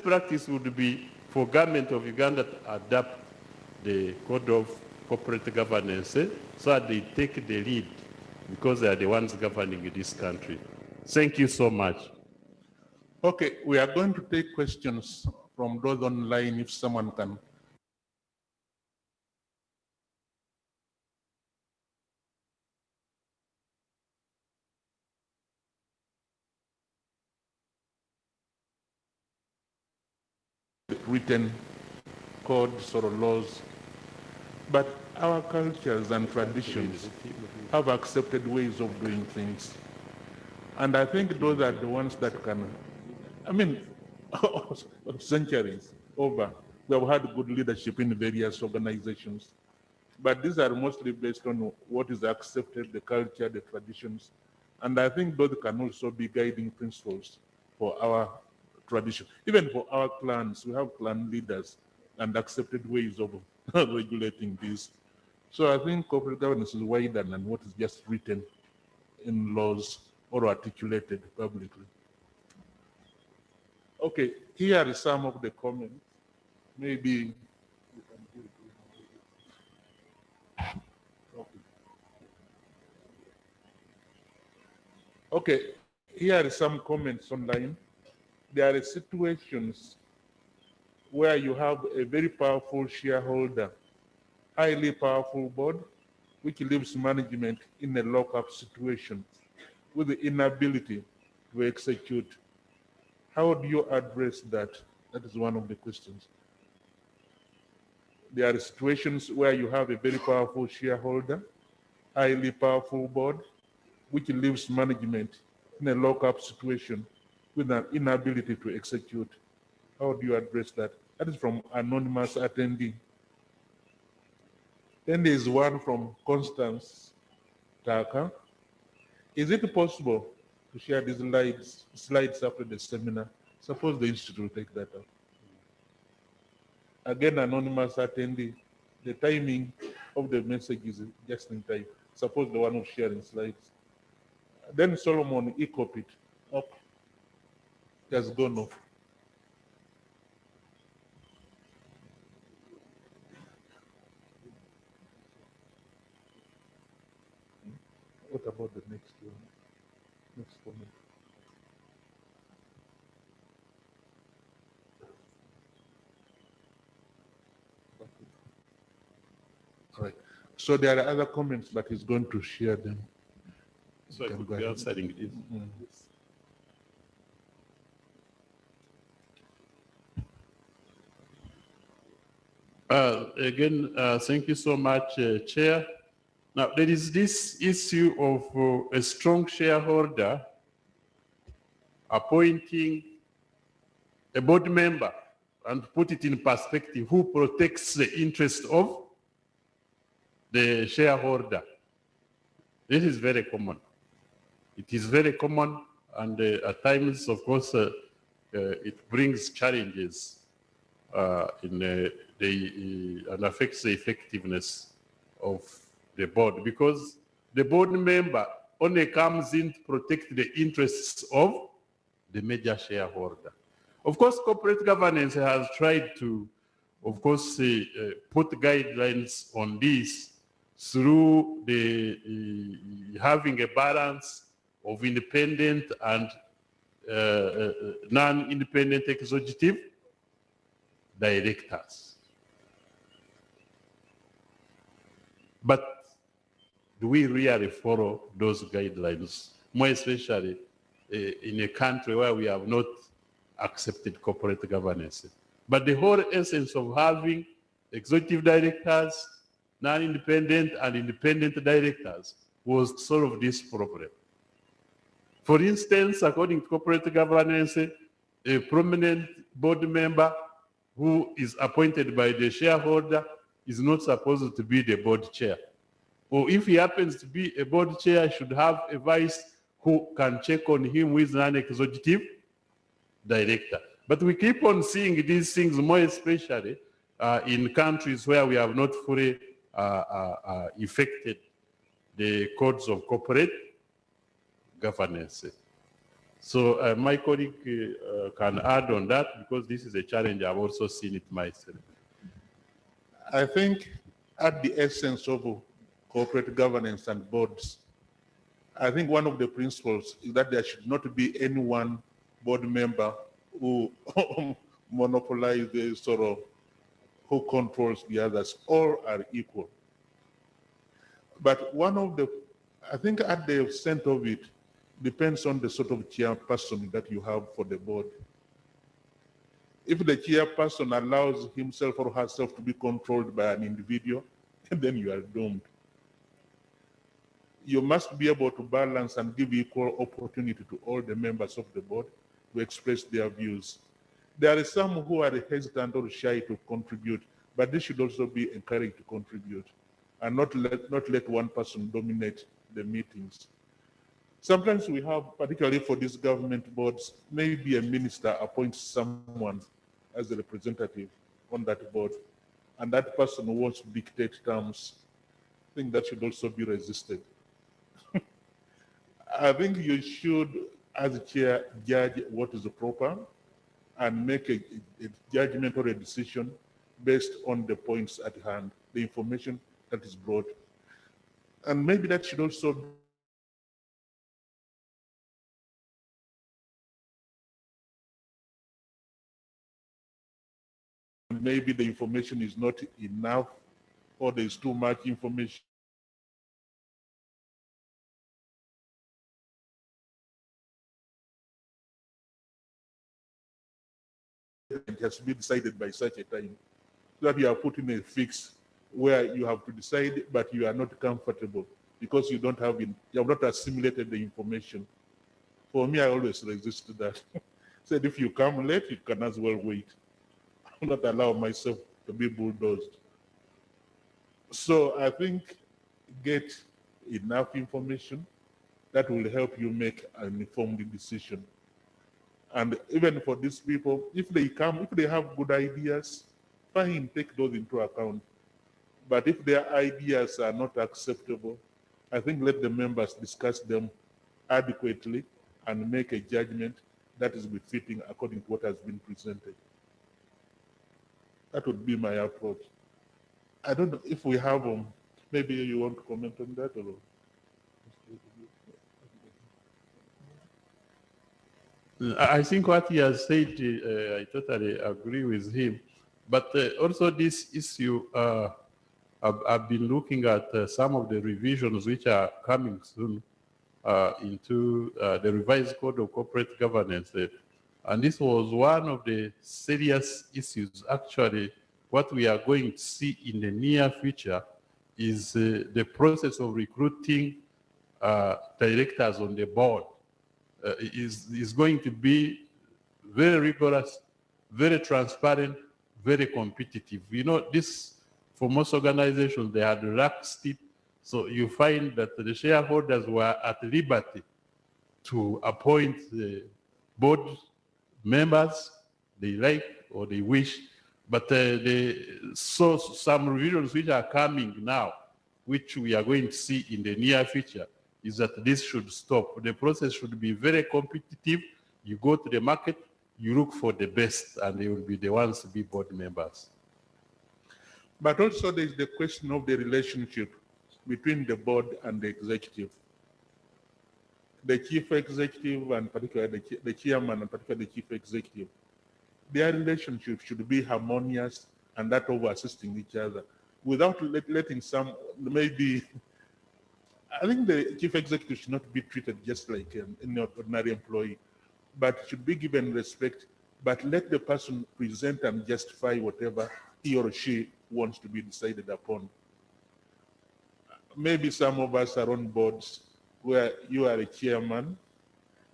practice would be for government of Uganda to adapt the code of corporate governance so that they take the lead, because they are the ones governing this country. Thank you so much. Okay, we are going to take questions from those online if someone can. Written codes or laws, but our cultures and traditions have accepted ways of doing things. And I think those are the ones that can, I mean, centuries over, we have had good leadership in various organizations, but these are mostly based on what is accepted, the culture, the traditions. And I think those can also be guiding principles for our tradition. Even for our clans, we have clan leaders and accepted ways of regulating this. So I think corporate governance is wider than what is just written in laws or articulated publicly. Okay, here are some of the comments. Maybe okay, here are some comments online. There are situations where you have a very powerful shareholder, highly powerful board, which leaves management in a lock-up situation with the inability to execute. How do you address that? That is one of the questions. There are situations where you have a very powerful shareholder, highly powerful board, which leaves management in a lock-up situation with an inability to execute. How do you address that? That is from anonymous attendee. Then there's one from Constance Taka. Is it possible to share these slides after the seminar? Suppose the institute will take that up. Again, anonymous attendee. The timing of the message is just in time. Suppose the one who's sharing slides. Then Solomon, he copied. Up. It has gone off. What about the next one? Next comment. All right. So there are other comments, but he's going to share them. So I Can could go be ahead. answering this. Again, thank you so much, Chair. Now, there is this issue of a strong shareholder appointing a board member, and put it in perspective, who protects the interest of the shareholder. This is very common. It is very common, and at times, of course, it brings challenges and affects the effectiveness of the board, because the board member only comes in to protect the interests of the major shareholder. Of course, corporate governance has tried to, of course, put guidelines on this through the having a balance of independent and non-independent executive directors. But do we really follow those guidelines, more especially in a country where we have not accepted corporate governance? But the whole essence of having executive directors, non-independent and independent directors was to solve this problem. For instance, according to corporate governance, a prominent board member who is appointed by the shareholder is not supposed to be the board chair. Or if he happens to be a board chair, should have a vice who can check on him with non-executive director. But we keep on seeing these things, more especially in countries where we have not fully effected the codes of corporate governance. So my colleague can add on that, because this is a challenge I've also seen it myself. I think at the essence of corporate governance and boards, I think one of the principles is that there should not be any one board member who monopolizes the sort of, who controls the others. All are equal. But one of the, I think at the center of it, depends on the sort of chairperson that you have for the board. If the chairperson allows himself or herself to be controlled by an individual, then you are doomed. You must be able to balance and give equal opportunity to all the members of the board to express their views. There are some who are hesitant or shy to contribute, but they should also be encouraged to contribute and not let one person dominate the meetings. Sometimes we have, particularly for these government boards, maybe a minister appoints someone as a representative on that board, and that person wants to dictate terms. I think that should also be resisted. I think you should, as a chair, judge what is proper and make a judgment or a decision based on the points at hand, the information that is brought. And maybe that should also maybe the information is not enough, or there's too much information. It has to be decided by such a time, so that you are put in a fix where you have to decide, but you are not comfortable because you have not assimilated the information. For me, I always resist that. Said if you come late, you can as well wait. I will not allow myself to be bulldozed. So I think get enough information that will help you make an informed decision. And even for these people, if they come, if they have good ideas, fine, take those into account. But if their ideas are not acceptable, I think let the members discuss them adequately and make a judgment that is befitting according to what has been presented. That would be my approach. I don't know if we have, maybe you want to comment on that or? I think what he has said, I totally agree with him. But also this issue, I've been looking at some of the revisions which are coming soon into the revised code of corporate governance. And this was one of the serious issues. Actually, what we are going to see in the near future is the process of recruiting directors on the board. Is going to be very rigorous, very transparent, very competitive. You know, this, for most organizations, they had laxed it. So you find that the shareholders were at liberty to appoint the board members they like or they wish. But so some revisions which are coming now, which we are going to see in the near future, is that this should stop. The process should be very competitive. You go to the market, you look for the best, and they will be the ones to be board members. But also there is the question of the relationship between the board and the executive. The chief executive and particularly the chairman and particularly the chief executive, their relationship should be harmonious and that of assisting each other without letting some, maybe, I think the chief executive should not be treated just like an ordinary employee, but should be given respect, but let the person present and justify whatever he or she wants to be decided upon. Maybe some of us are on boards where you are a chairman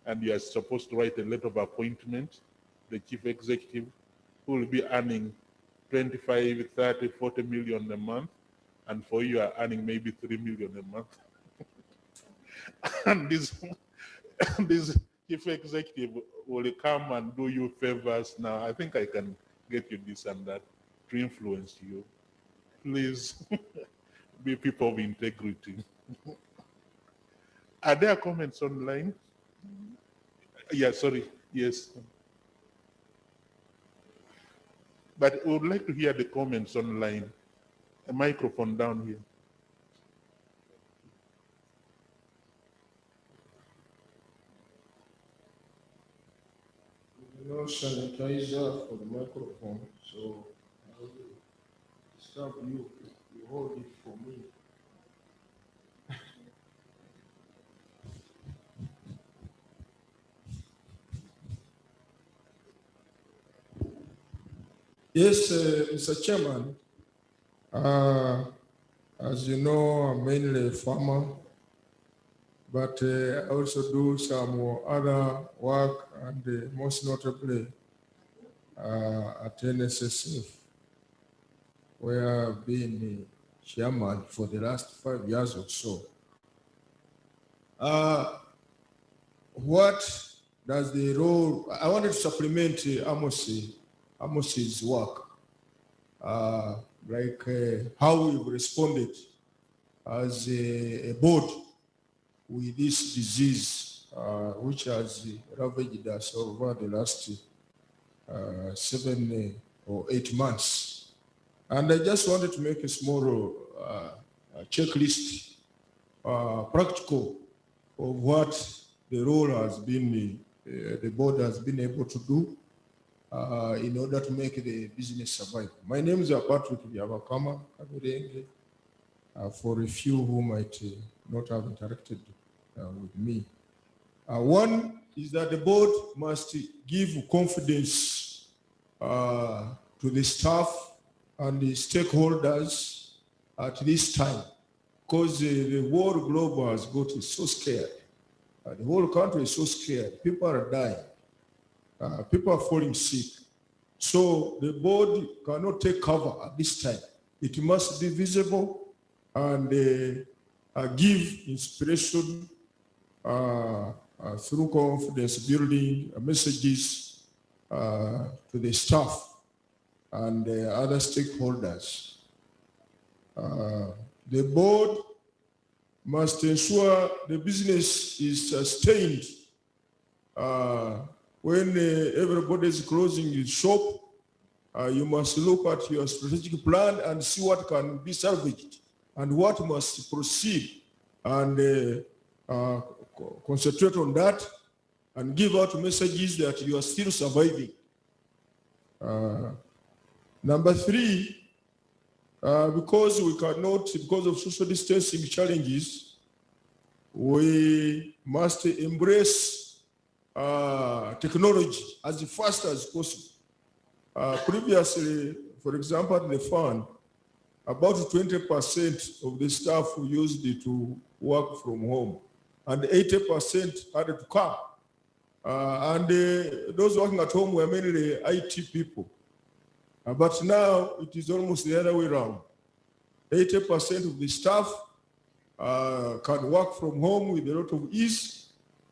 and you are supposed to write a letter of appointment, the chief executive, who will be earning 25, 30, 40 million a month, and for you are earning maybe 3 million a month. And this chief executive will come and do you favors. Now, I think I can get you this and that to influence you. Please be people of integrity. Are there comments online? Yeah, sorry, yes. But we would like to hear the comments online. A microphone down here. No sanitizer for the microphone, so I will disturb you. You hold it for me. Yes, Mr. Chairman. As you know, I'm mainly a farmer, but I also do some other work, and most notably at NSSF, where I've been chairman for the last 5 years or so. What does the role, I wanted to supplement Amos's work, like how we've responded as a board with this disease, which has ravaged us over the last 7 or 8 months. And I just wanted to make a small checklist, practical, of what the role has been, the board has been able to do in order to make the business survive. My name is Patrick Yabakama Kabirenge, for a few who might not have interacted with me. One is that the board must give confidence to the staff and the stakeholders at this time, because the world global has got so scared. The whole country is so scared. People are dying. people are falling sick. So the board cannot take cover at this time. It must be visible and give inspiration through confidence building messages to the staff and other stakeholders. The board must ensure the business is sustained. When everybody is closing his shop, you must look at your strategic plan and see what can be salvaged and what must proceed, and concentrate on that and give out messages that you are still surviving. Number three, because we cannot, because of social distancing challenges, we must embrace technology as fast as possible. Previously, for example, at the fund, about 20% of the staff used it to work from home, and 80% had to come. Those working at home were mainly IT people. But now it is almost the other way around. 80% of the staff can work from home with a lot of ease,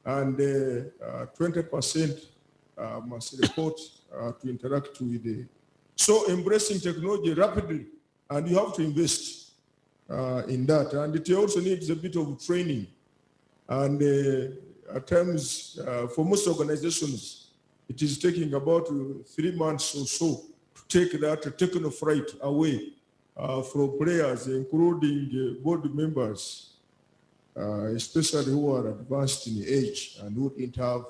and 20% must report to interact with the. So embracing technology rapidly, and you have to invest in that. And it also needs a bit of training. And at times, for most organizations, it is taking about 3 months or so to take that techno freight away from players, including board members, especially who are advanced in age and who didn't have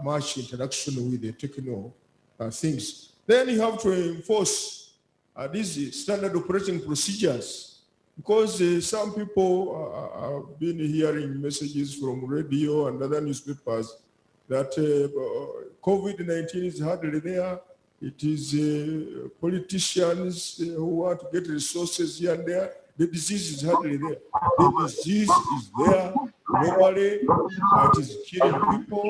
much interaction with the techno things. Then you have to enforce these standard operating procedures, because some people have been hearing messages from radio and other newspapers that COVID-19 is hardly there. It is politicians who want to get resources here and there. The disease is hardly there. The disease is there globally. It is killing people,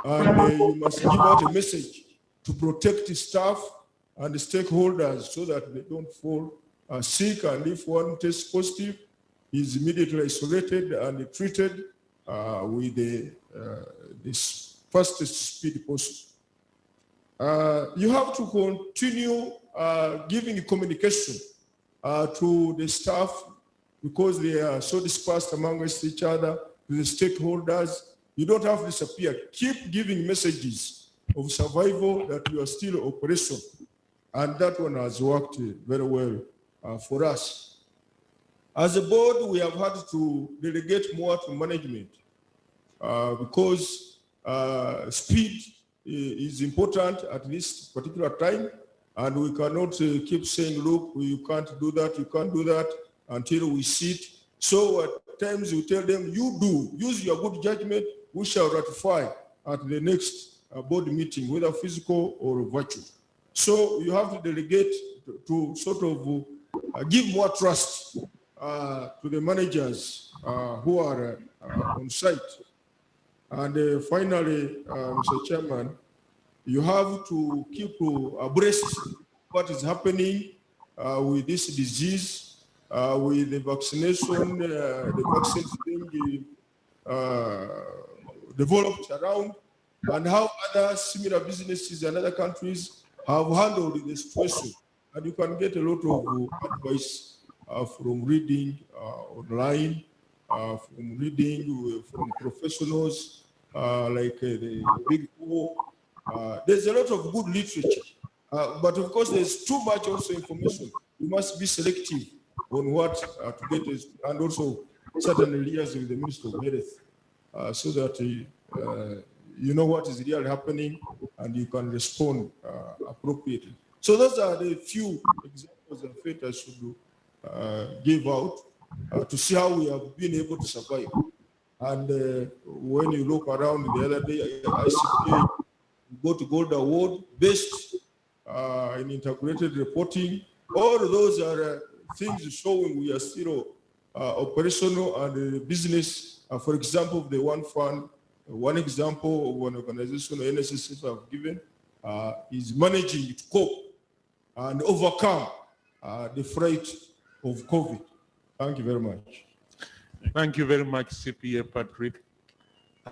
and you must give out a message to protect the staff and the stakeholders so that they don't fall sick. And if one tests positive, is immediately isolated and treated with the fastest speed possible. You have to continue giving communication to the staff, because they are so dispersed amongst each other, to the stakeholders. You don't have to disappear. Keep giving messages of survival that you are still operational. And that one has worked very well for us. As a board, we have had to delegate more to management because speed is important at this particular time, and we cannot keep saying, look, you can't do that, you can't do that, until we see it. So at times we tell them, you do, use your good judgment, we shall ratify at the next board meeting, whether physical or virtual. So you have to delegate to sort of give more trust to the managers who are on site. And finally, Mr. Chairman, you have to keep abreast what is happening with this disease, with the vaccination, the vaccines being developed around, and how other similar businesses in other countries have handled the situation. And you can get a lot of advice from reading online, from reading from professionals like the Big Four. There's a lot of good literature, but of course there's too much also information. You must be selective on what to get, and also certainly liaise with the Minister of Health so that you know what is really happening and you can respond appropriately. So those are the few examples I felt I should give out to see how we have been able to survive. And when you look around the other day, ICPAU got a gold award based in integrated reporting. All those are things showing we are still operational and business. For example, the one fund One example of an organization NSSF have given is managing to cope and overcome the threat of COVID. Thank you very much. Thank you very much, CPA Patrick.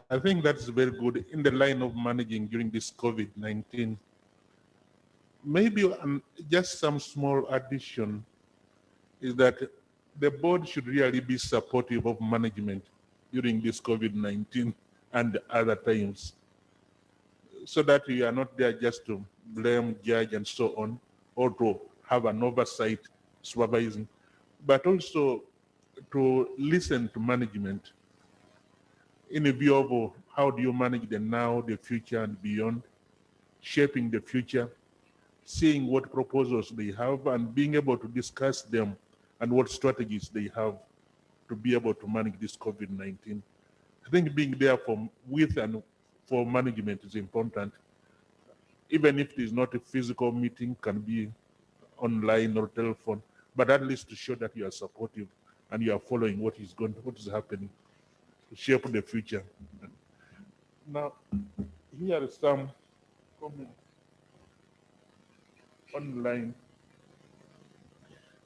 I think that's very good in the line of managing during this COVID-19. Maybe just some small addition is that the board should really be supportive of management during this COVID-19 and other times, so that we are not there just to blame, judge, and so on, or to have an oversight supervising, but also to listen to management in a view of how do you manage the now, the future, and beyond, shaping the future, seeing what proposals they have, and being able to discuss them and what strategies they have to be able to manage this COVID-19. I think being there with and for management is important. Even if it is not a physical meeting, can be online or telephone, but at least to show that you are supportive and you are following what is happening to shape the future. Now, here are some comments online.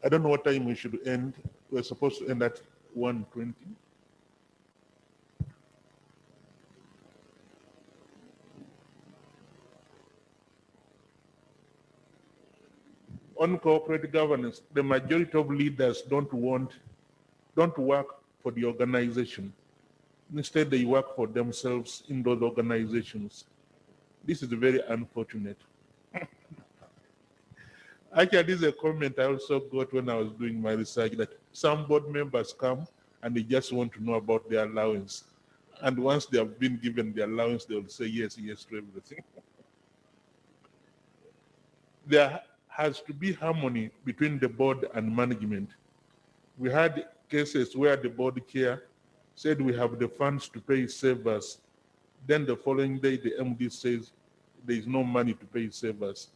I don't know what time we should end. We're supposed to end at 1:20. On corporate governance, the majority of leaders don't work for the organization. Instead, they work for themselves in those organizations. This is very unfortunate. Actually, this is a comment I also got when I was doing my research, that some board members come and they just want to know about their allowance. And once they have been given the allowance, they will say yes, yes to everything. There has to be harmony between the board and management. We had cases where the board chair said we have the funds to pay savers. Then the following day, the MD says there is no money to pay savers.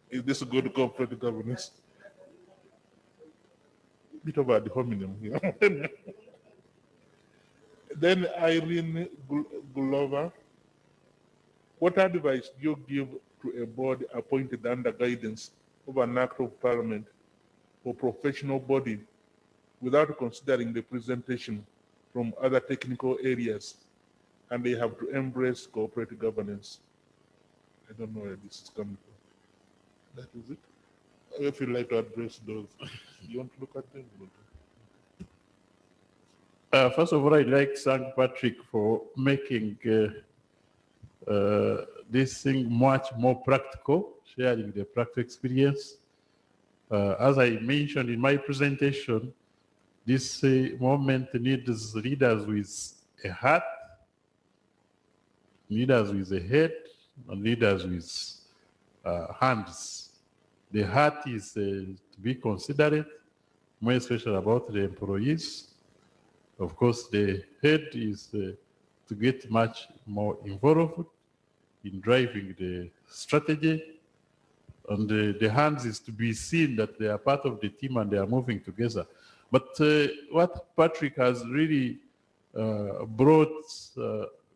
Is this a good corporate governance? Bit of ad hominem here. Then Irene Glover, what advice do you give to a board appointed under guidance of an act of parliament or professional body without considering the presentation from other technical areas, and they have to embrace corporate governance? I don't know where this is coming from. That is it. If you'd like to address those, you want to look at them? First of all, I'd like to thank Patrick for making this thing much more practical, sharing the practical experience. As I mentioned in my presentation, this moment needs leaders with a heart, leaders with a head, and leaders with hands. The heart is to be considerate, more especially about the employees. Of course, the head is to get much more involved in driving the strategy. And the hands is to be seen that they are part of the team and they are moving together. But what Patrick has really brought,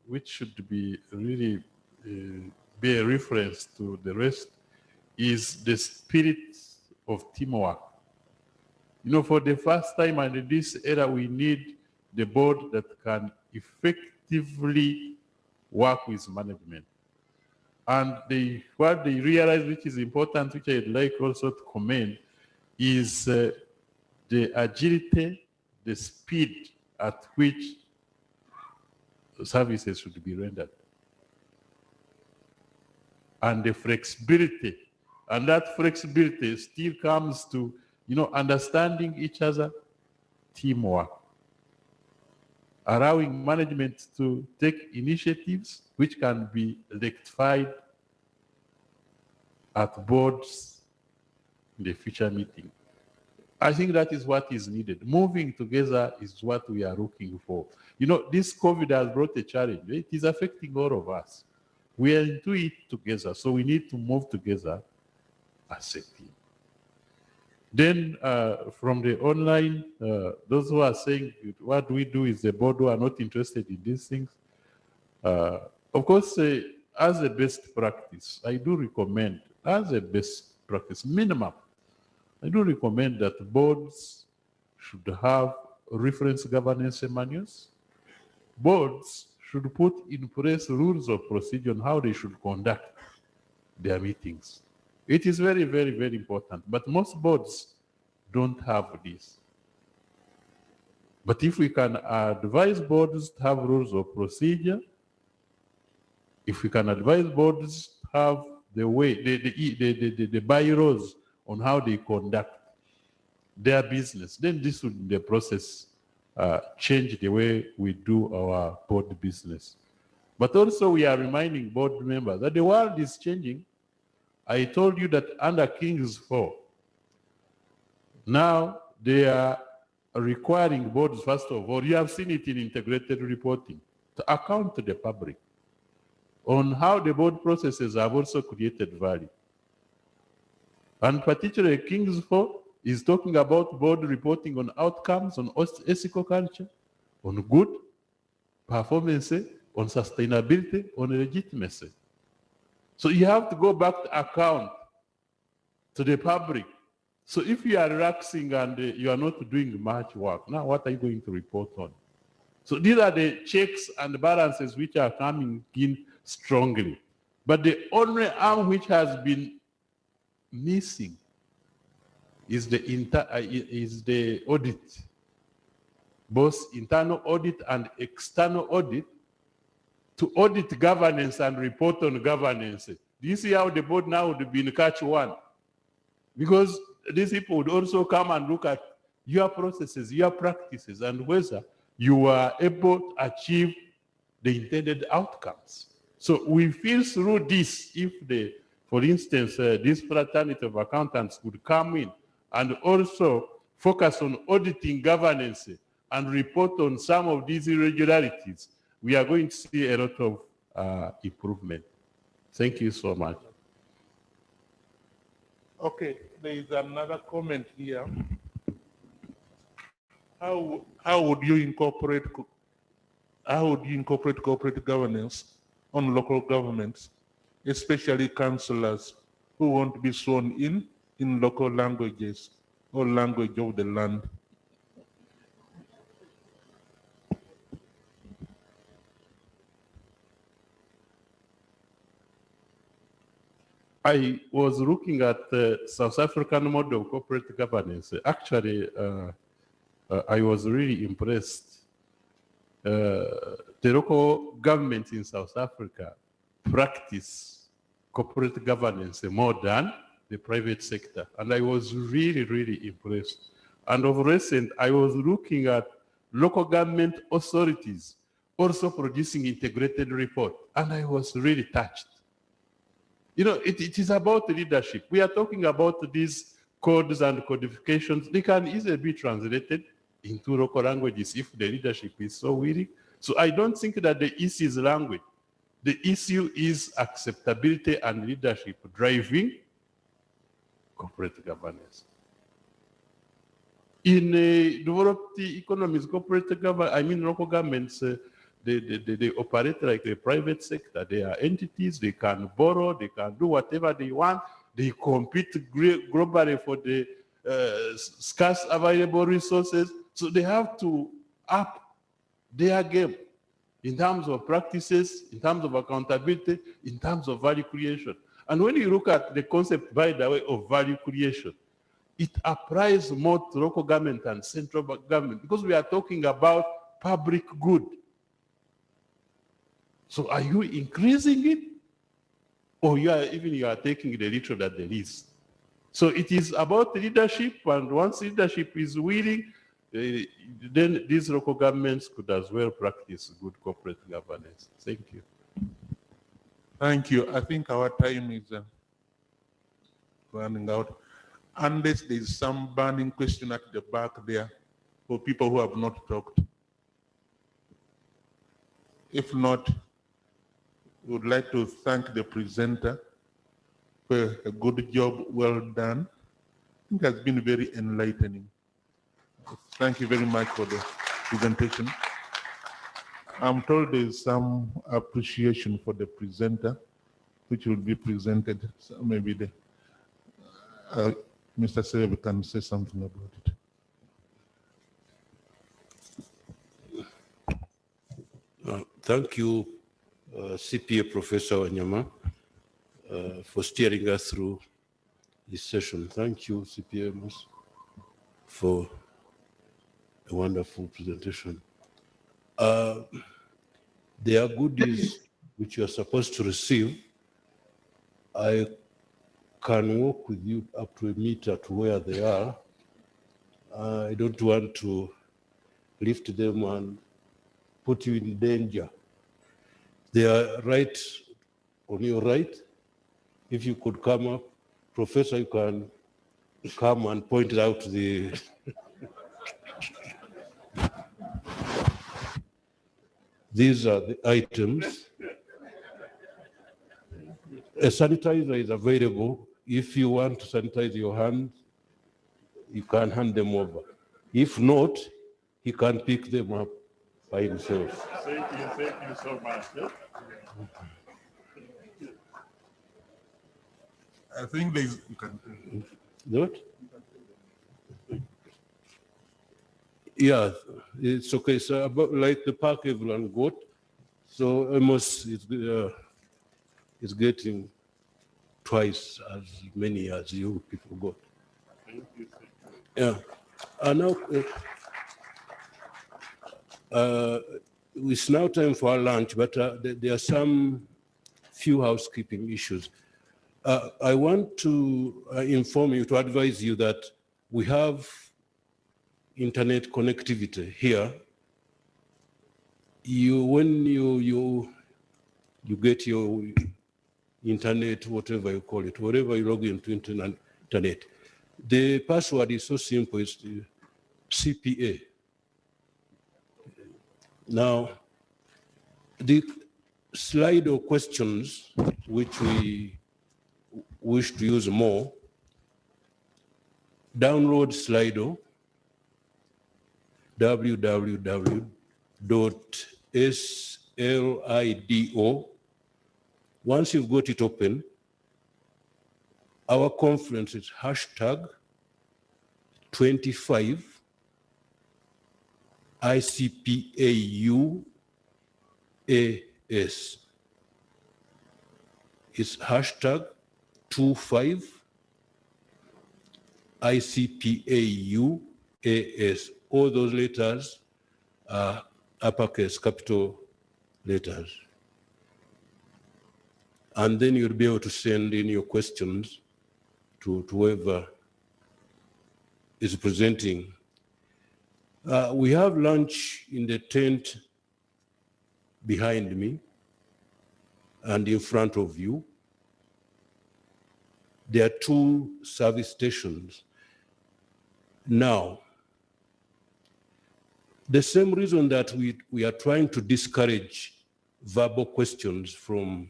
which should be really be a reference to the rest, is the spirit of teamwork. You know, for the first time and in this era, we need the board that can effectively work with management. And what they realize, which is important, which I'd like also to commend, is the agility, the speed at which services should be rendered, and the flexibility. And that flexibility still comes to, you know, understanding each other, teamwork, allowing management to take initiatives which can be rectified at boards in the future meeting. I think that is what is needed. Moving together is what we are looking for. You know, this COVID has brought a challenge. It is affecting all of us. We are into it together, so we need to move together as a team. Then from the online, those who are saying what we do is the board who are not interested in these things. Of course, as a best practice, I do recommend, as a best practice, minimum, I do recommend that boards should have reference governance manuals. Boards should put in place rules of procedure on how they should conduct their meetings. It is very, very, very important. But most boards don't have this. But if we can advise boards to have rules of procedure, if we can advise boards to have the way, the bylaws on how they conduct their business, then this would, in the process, change the way we do our board business. But also we are reminding board members that the world is changing. I told you that under King's 4, now they are requiring boards, first of all, you have seen it in integrated reporting, to account to the public on how the board processes have also created value. And particularly King's 4 is talking about board reporting on outcomes, on ethical culture, on good performance, on sustainability, on legitimacy. So you have to go back to account to the public. So if you are relaxing and you are not doing much work, now what are you going to report on? So these are the checks and balances which are coming in strongly. But the only arm which has been missing is the audit, both internal audit and external audit, to audit governance and report on governance. Do you see how the board now would be in catch one? Because these people would also come and look at your processes, your practices, and whether you are able to achieve the intended outcomes. So we feel through this, if for instance, this fraternity of accountants would come in and also focus on auditing governance and report on some of these irregularities, we are going to see a lot of improvement. Thank you so much. Okay, there is another comment here. How would you incorporate corporate governance on local governments, especially councillors who won't be sworn in local languages or language of the land? I was looking at the South African model of corporate governance. Actually, I was really impressed. The local governments in South Africa practice corporate governance more than the private sector. And I was really, really impressed. And of recent, I was looking at local government authorities also producing integrated report. And I was really touched. You know, it is about leadership. We are talking about these codes and codifications. They can easily be translated into local languages if the leadership is so willing. So I don't think that the issue is language. The issue is acceptability and leadership driving corporate governance. In developed economies, corporate government, I mean local governments, they operate like the private sector. They are entities, they can borrow, they can do whatever they want. They compete globally for the scarce available resources. So they have to up their game in terms of practices, in terms of accountability, in terms of value creation. And when you look at the concept, by the way, of value creation, it applies more to local government and central government because we are talking about public good. So are you increasing it? Or you are taking the little that there is? So it is about leadership, and once leadership is willing, then these local governments could as well practice good corporate governance. Thank you. Thank you. I think our time is running out. Unless there is some burning question at the back there for people who have not talked. If not, we would like to thank the presenter for a good job well done. think has been very enlightening. Thank you very much for the presentation. I'm told there's some appreciation for the presenter, which will be presented. So maybe Mr. Sebe can say something about it. Thank you, CPA Professor Wanyama, for steering us through this session. Thank you, CPA Amos, for a wonderful presentation. There are goodies which you are supposed to receive. I can walk with you up to a meter to where they are. I don't want to lift them and put you in danger. They are right on your right. If you could come up, Professor, you can come and point out the these are the items. A sanitizer is available. If you want to sanitize your hands, you can hand them over. If not, he can pick them up by himself. Thank you so much. I think there's, you can. What? Yeah, it's okay. So about like the pack everyone got, so almost it's getting twice as many as you people got. Thank you. Yeah, and now it's now time for our lunch, but there are some few housekeeping issues. I want to inform you, to advise you that we have internet connectivity here. When you get your internet, whatever you call it, wherever you log into internet, the password is so simple, it's the CPA. Now, the slide of questions which we wish to use more, download Slido, www.slido. Once you've got it open, our conference is hashtag 25 ICPAU AS. It's hashtag 25 ICPAU AS. All those letters are uppercase, capital letters. And then you'll be able to send in your questions to whoever is presenting. We have lunch in the tent behind me and in front of you. There are 2 service stations. Now, the same reason that we are trying to discourage verbal questions from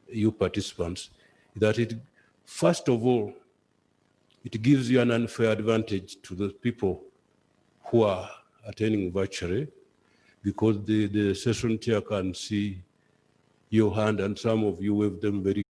you participants, that first of all, it gives you an unfair advantage to the people who are attending virtually, because the session chair can see your hand and some of you wave them very